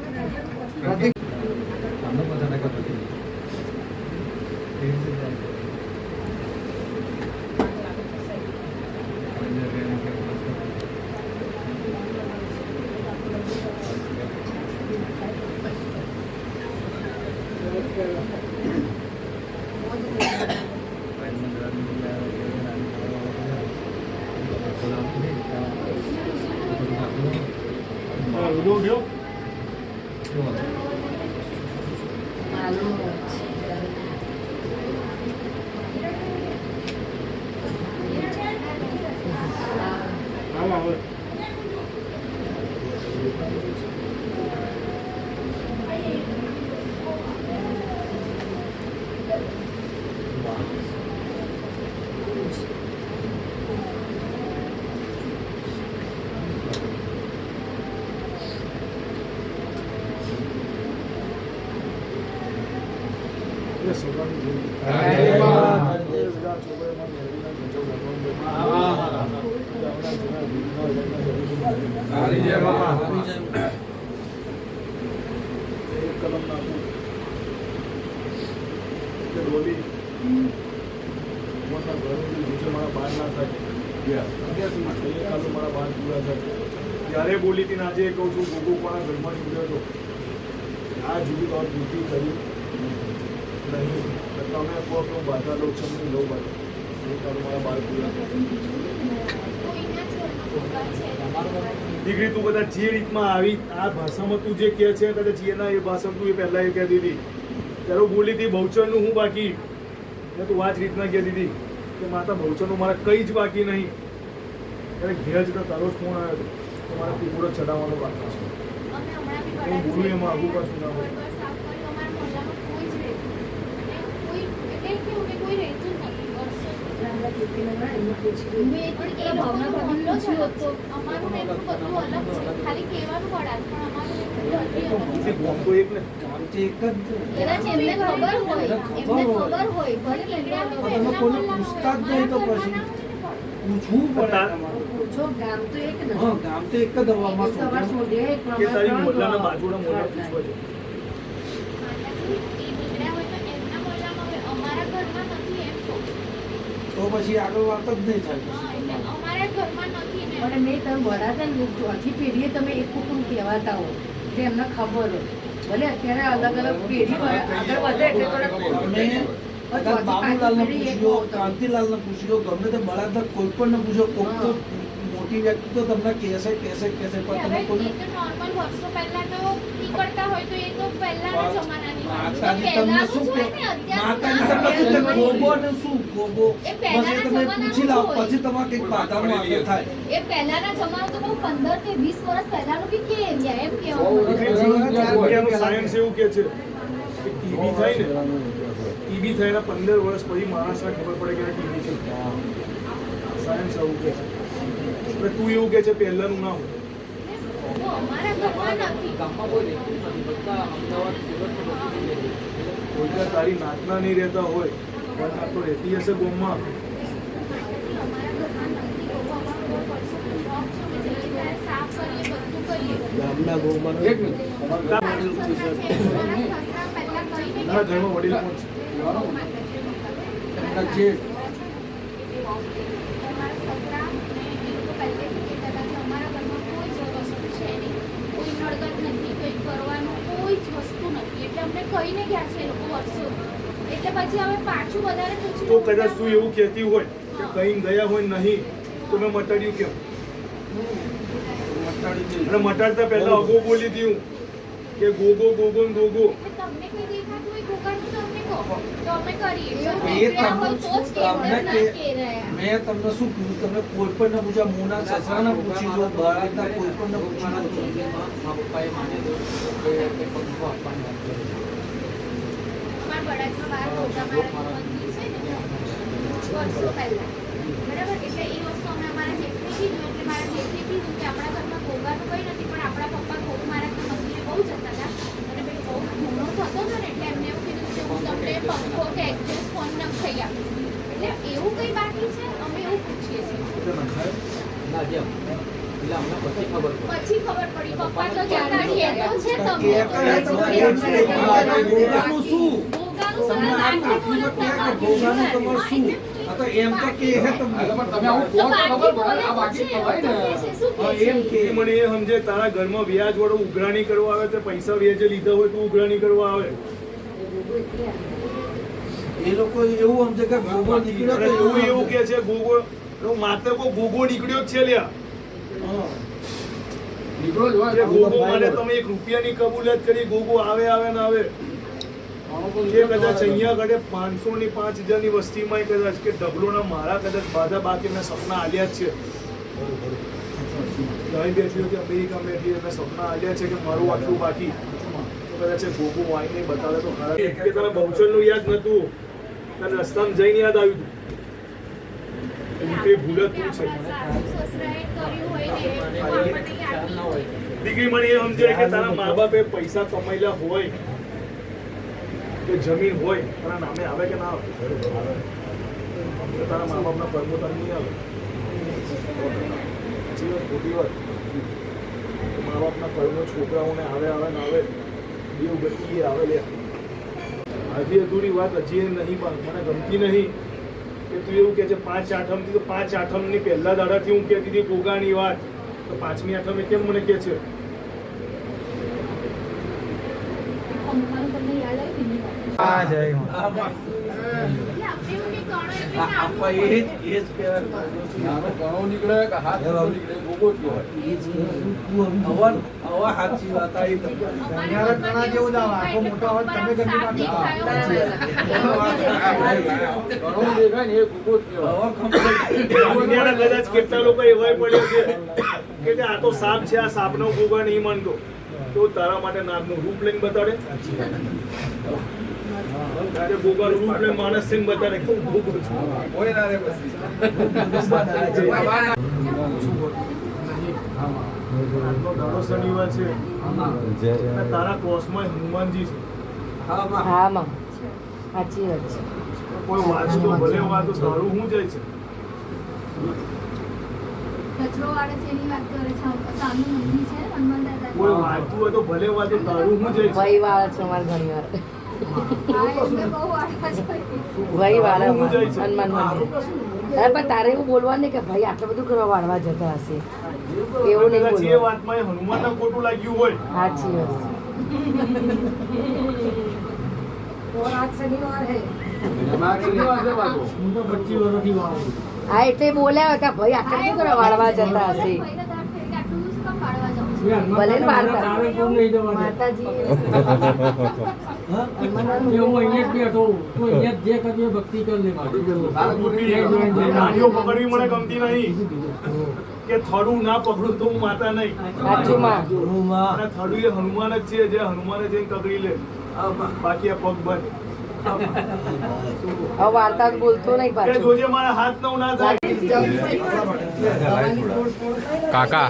એ સભાની જય કલમ નાખું કે ડોલી ભગવાનના ઘરોથી નીચે મારા બાર ના થાય કાલે મારા બાર પૂરા થાય ત્યારે બોલી હતી ને આજે કહું છું ગોગો કોના ઘરમાં છૂટ્યો હતો આ જુદી વાત દૂધી કરી નહીં તમે કહો કે હું બાધા લઉં છું નહીં લઉં બાધા એ કાલે મારા બાર પૂરા દીકરી તું બધા જે રીતમાં આવી આ ભાષામાં તું જે કહે છે કદાચ એના એ ભાષામાં તું એ પહેલા એ કહેતી હતી ત્યારે બોલી હતી બહુચરનું હું બાકી ને તું આ જ રીતના કહેતી હતી કે માતા બહુચરનું મારા કંઈ જ બાકી નહીં ત્યારે ઘેર જ તારો જ ફોન આવ્યો હતો તો મારા કુકડો ચડાવવાનો બાકી છે હું બોલું એમાં આગું પાછું ના હોય સાફ કર્યું અમારા મોઢામાં કોઈ જ રહેતું નથી. અને કોઈ એટલે કેવું કે કોઈ રહેતું જ નથી વર્ષો. મેં પણ એ લોકોનો મોહલ્લો જ અલગ છે. અમારું ને એટલું બધું અલગ છે. ખાલી કહેવાનું વડાલ, પણ અમારું એટલું હજી અલગ છે. ગામ તો એક ને કદાચ એમને ખબર હોય, એમને ખબર હોય, ભલે નીકળ્યા હોય, તમે એમના કોઈને મોહલ્લામાં પૂછતા જ હોય, નહીં તો અમારા પછી. ઘરનાનું પૂછવું પડે તમારે. ગામ તો એક ને હા, ગામ તો એક જ હવામાં સવાર શોધે. શોધે કે તારી મોહલ્લાના બાજુના મોહલ્લા પૂછવા છે માતાજી, એ નીકળ્યા હોય તો એમના મોહલ્લામાં હોય, અમારા ઘરમાં નથી એમ કહું છું. તો પછી આગળ વાત જ નહીં થાય. હા, એટલે અમારા ઘરમાં નથી ને. પણ મેં તમે વડાતા ને ચોથી પેઢીએ તમે એક કુટુંબ કહેવાતા હો જે એમને ખબર હોય ભલે અત્યારે અલગ અલગ પેઢી આગળ વધે એટલે થોડા તમે અગર બાબુલાલને પૂછ્યો, કાંતિલાલને પૂછ્યો, ગમે તે બળાત્કાર કોઈ પણ પૂછ્યો, કોઈક તો મોટી વ્યક્તિ તો તમને કહેશે પણ તમે હવે કોઈ એ તો નોર્મલ વર્ષો પહેલા તો નીકળતા હોય તો એ તો પહેલાના જમાનાની વાત છે. માતાજી તમને પહેલાનું શું જ કહે? હોય ને, અત્યારનું માતાજી ના તમને શું કહે? હોય. ગોગો ને શું ગોગો? એ બસ પહેલાના એ તમે પૂછી લાવો, જમાનાનું પછી તમારે કંઈક બાધામાં આગળ થાય. એ પહેલાના જમાનો તો બહુ 15 કે 20 વર્ષ પહેલાનું બી કે એરિયા એમ કહેવાનું. સાયન્સ એવું કે છે કે ટીબી થાય ને ટીબી થયેલા 15 વર્ષ પછી માણસને ખબર પડે કે ટીબી છે સાયન્સ આવું કે છે એટલે તું એવું કે છે પહેલાનું ના હોય તો અમારા ઘરમાં નથી. કોઈ પણ તારી નાતના નહીં રહેતા હોય પણ આ તો રહેતી હશે બોમ્બમાં અમારા ઘરમાં નથી. લોકો અમારા બહુ વર્ષોથી શોખ છે. અમે જઈએ ત્યારે સાફ કરીએ, બધું કરીએ. ગામના ગોમાં મારા સસરા છે, મારા સસરા પહેલા કહીને તારા ઘરમાં વડીલ કોણ છે એમના જે અમારા સસરા ને એ લોકો પહેલેથી કહેતા હતા કે અમારા ઘરમાં કોઈ જ વસ્તુ છે નહીં, કોઈ નડગત નથી, કંઈ કરવાનું કોઈ જ વસ્તુ નથી. એટલે અમને કહીને ગયા છે એ લોકો વર્ષો. એટલે પછી હવે પાછું વધારે પૂછ્યું તો કદાચ તું એવું કહેતી હોય કે કहीं ગયા હોય નહીં તો મેં મટાડ્યું કેમ અને મટાડતા પહેલા અગો બોલી દઉં કે ગોગો ગોગો ને ગોગો તમને કોઈ દેખાતું હોય ગોગાનું તો અમને કહો, તો અમે કરીએ. જો એ નીકળ્યા હોય તો જ કહેવાય, તમને ના કે કહેવાય. મેં તમને શું કીધું? તમે કોઈ પણ ને પૂછ્યા, મોના સસરાને પૂછી જો, બળાત્કાર કોઈ પણ ને પૂછી જો. અમારા બળાત્કાર બહાર ગોગા મારા મંદિર છે ને, વર્ષો પહેલા. બરાબર? એટલે એ વસ્તુ અમે અમારા જેઠને કીધું, એટલે મારા જેઠે કીધું કે આપણા ઘરમાં ગોગાનું કંઈ નથી, પણ આપણા પપ્પા ગોગ મહારાજના મંદિરે બહુ જતા હતા અને પેલો બહુ ગુનો થતો હતો ને એટલે એમને એવું કીધું કે હું તમને પંખો કે એક્સેસ ફોન નખાઈ આપીશ. એટલે એવું કંઈ બાકી છે, અમે એવું પૂછીએ છીએ. પછી ખબર પડી પપ્પા તો જતા રહી, એ તો છે તમને. ગોગાનું શું? ગોગાનું તમને સરસ આટલું આટલું તો કહે કે બોલો ગોગાનું તમારે શું? આ તો એમ તો કહે છે તમને. તો બાકી બોલે તો છે, એવું તો કહે છે, શું કહે છે? એમ કે એ મને એ સમજે તારા ઘરમાં વ્યાજ વાળો ઉઘરાણી કરવા આવે તો પૈસા વ્યાજે લીધા હોય તો ઉઘરાણી કરવા આવે એ લોકો એવું સમજે કે ગોગો નીકળ્યો અને તો તું એવું કે છે ગોગો એનો માત્ર કોઈ ગોગો નીકળ્યો જ છે લ્યા હા. કે ગોગો માટે તમે 1 રૂપિયાની કબૂલાત કરી ગોગો આવે આવે ને આવે કે કદાચ અહીંયા કડે 500 ની 5000 ની વસ્તીમાં કદાચ કે ડબલોના મારા કદાચ બાધા બાકી મેં સપના આલ્યા જ છે અહીં બેઠી હતી અમેરિકા બેઠી મેં સપના આલ્યા છે કે મારું આટલું બાકી તો કદાચ એ ગોગો વાઈને બતાવે તો ખરા કે તને બહુચરનું યાદ નતું તને રસ્તામાં જઈને યાદ આવ્યું હતું એની કઈ ભૂલ જ તું છે સાસુ સસરાએ કર્યું હોય ને એ આપણને યાદ નહીં હોય. દીકરી મને એ સમજે કે તારા મા બાપે પૈસા કમાયેલા હોય કે જમીન હોય તારા નામે આવે કે ના આવે તો તારા મા બાપના કર્મો તારે નહીં આવે સાચી વાત ખોટી વાત મા બાપના કર્મો છોકરાઓને આવે આવે ને આવે દેવ ગતિ આવે લે હજી અધૂરી વાત હજી નહીં મને ગમતી નહીં કે તું એવું કે છે 5 આઠમથી તો 5 આઠમની પહેલા દાડાથી હું કહેતી હતી ગોગાની વાત તો 5મી આઠમે કેમ મને કહે છે અમારું તમને યાદ આવી બીજી વાત. આ જય એટલે આપણે એવું નહીં ગણો એટલે આપવા નાનું એ જ હવા સાચી વાત આવી તમને. અમારા ઘણા જેવું જ આવે. આખો મોટો અવાજ તમે ઘરની પાસે દુનિયાના કદાચ કેટલા લોકો એવાય પડ્યા છે કે આ તો સાપ છે આ સાપનો ગોગા નહીં માનતો તો તારા માટે નાગનું રૂપ લઈને બતાડે આજે ગોગાનું રૂપ લઈને માણસ સિંહ બતાવે કે હું ગોગો છું. આજનો દાડો શનિવાર છે અને તારા ક્રોસમાં હનુમાનજી છે. હા માં સાચી વાત છે. કોઈ વાંચતો ભલે વાતો તારું શું જાય છે? કચરો વાળે છે એની વાત કરે છે. સાનું મંદિર છે હનુમાન દાદા. કોઈ વાંચતું હોય તો ભલે વાતો તારું શું જાય છે? વહી વાળા છે અમારે ઘણી વાર હા, એમને બહુ વાળવા છે. વહી વાળા તારું શું જાય છે? હનુમાન મંદિર. તારે પણ તારે એવું બોલવાનું નહીં કે ભાઈ આટલું બધું કરવા વાળવા જતા હશે એવું નહીં કદાચ એ બોલવાનું. વાતમાં એ હનુમાનને ખોટું લાગ્યું હોય સાચી વાત હા એટલે બોલ્યા કે ભાઈ આટલું બધું કરવા વાળવા જતા હશે ભાઈને દાંત ફેરી કે આટલું જ કેમ વાળવા જાઉં છું? ભલે ને વાળતા માતાજી નાનીઓ પકડવી મને ગમતી નહીં કે થોડું ના પકડું તો હું માતા નહીં. સાચું માં અને થોડું એ હનુમાન જ છે જે હનુમાને જઈને કગડી લે, બાકી આ પગ બંધ. હવે વાર્તા બોલતો નહીં કે પાછું જોજે મારા હાથ નો ના થાય. કાકા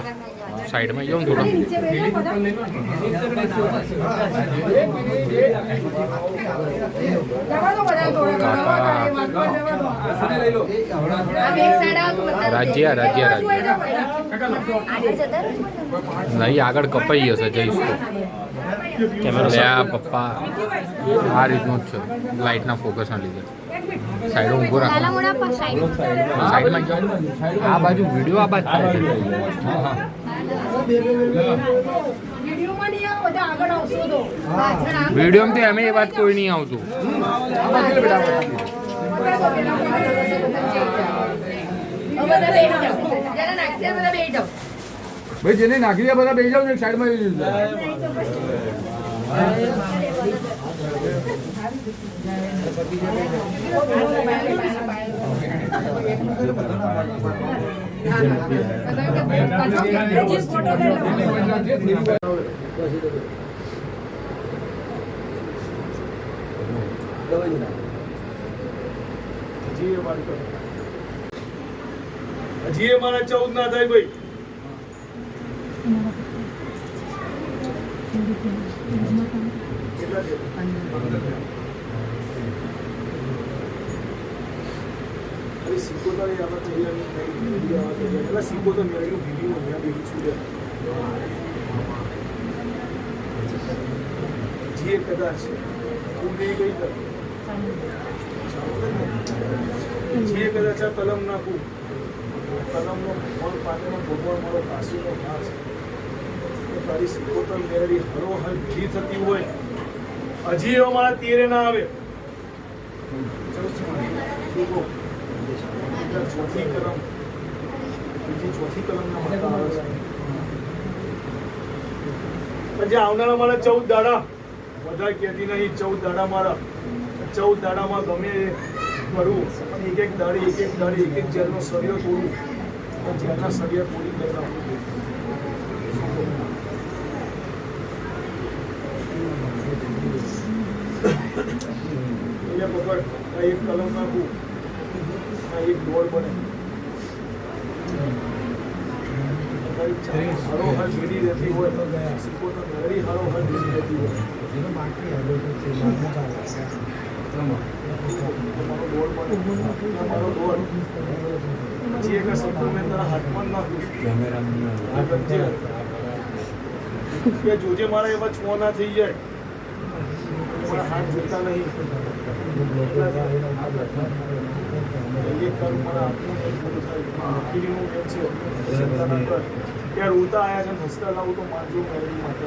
સાઈડમાં જાઉં થોડા રાજ્યા નહીં આગળ કપાઈ જશે જઈશ તો લે આ પપ્પા આ રીતનું જ છે લાઇટના ફોકસના લીધે સાઈડ ઊભો રાખો નાના મોટા પર સાઈડ સાઈડમાં જાઓ આ બાજુ વિડીયો આ બાજુ થાય છે વિડીયોમાં તો અમે એ વાત કોઈ નહીં આવતું ભાઈ જેને નાખી દે બધા બેસી જાવ ને સાઈડમાં હજી એ મારા 14 ના થાય ભાઈ. કેટલા છે? અરે સિકોતર એ આવા તૈયારી થઈ એટલે સિકોતર મેળવ્યું વિડીયો અહીંયા બેઠું છું જે કદાચ ઉડી ગઈ તો જે કદાચ આ કલમ નાખું કલમનો ફળ પાણીનો ભગવાન મારો કાશીનો ઘાસ તો તારી સિકોતર મેળવી હરોહર ભીડી થતી હોય હજી એવો મારા તીરે ના આવે. ચોથી કલમ બીજી ચોથી કલમના માતા આવે છે. પણ જે આવનારા મારા 14 દાડા વધારે કહેતી નહીં 14 દાડા મારા 14 દાડામાં ગમે એ કરું પણ એક દાડે જેલનો સળિયો તોડું પણ જેલના સળિયા તોડી દેતા એટલે પકડ આ એક કલમ નાખું આ એક બોર્ડ બને હરોહર ભીડી રહેતી હોય સિકોતર ઘડી હરોહર ભીડી રહેતી હોય તમારો બોર્ડ બને તમારો બોર્ડ પછી એક શબ્દ મેં તારા હાથમાં નાખું કે જોજે મારા એવા છો ના થઈ જાય મારા હાથ જોતા નહીં એક કરું મારા હાથનું એક બધું થાય કીડીનું એમ છે ત્યાં રોતા આવ્યા છે ને હસતા લાવું તો માનજો મેળવી માટે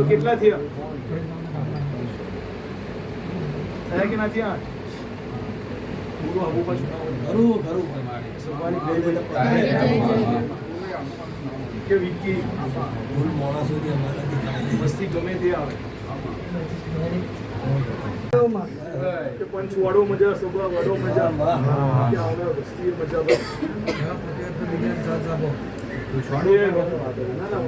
કેટલા થયા કે ના થયા પૂરું આબુ પાછું કે વિકી મસ્તી ગમે તે આવે કે પંચવાડો મજા સભા વડો મજા કે આવનાર વસ્તી મજા બસ ના ના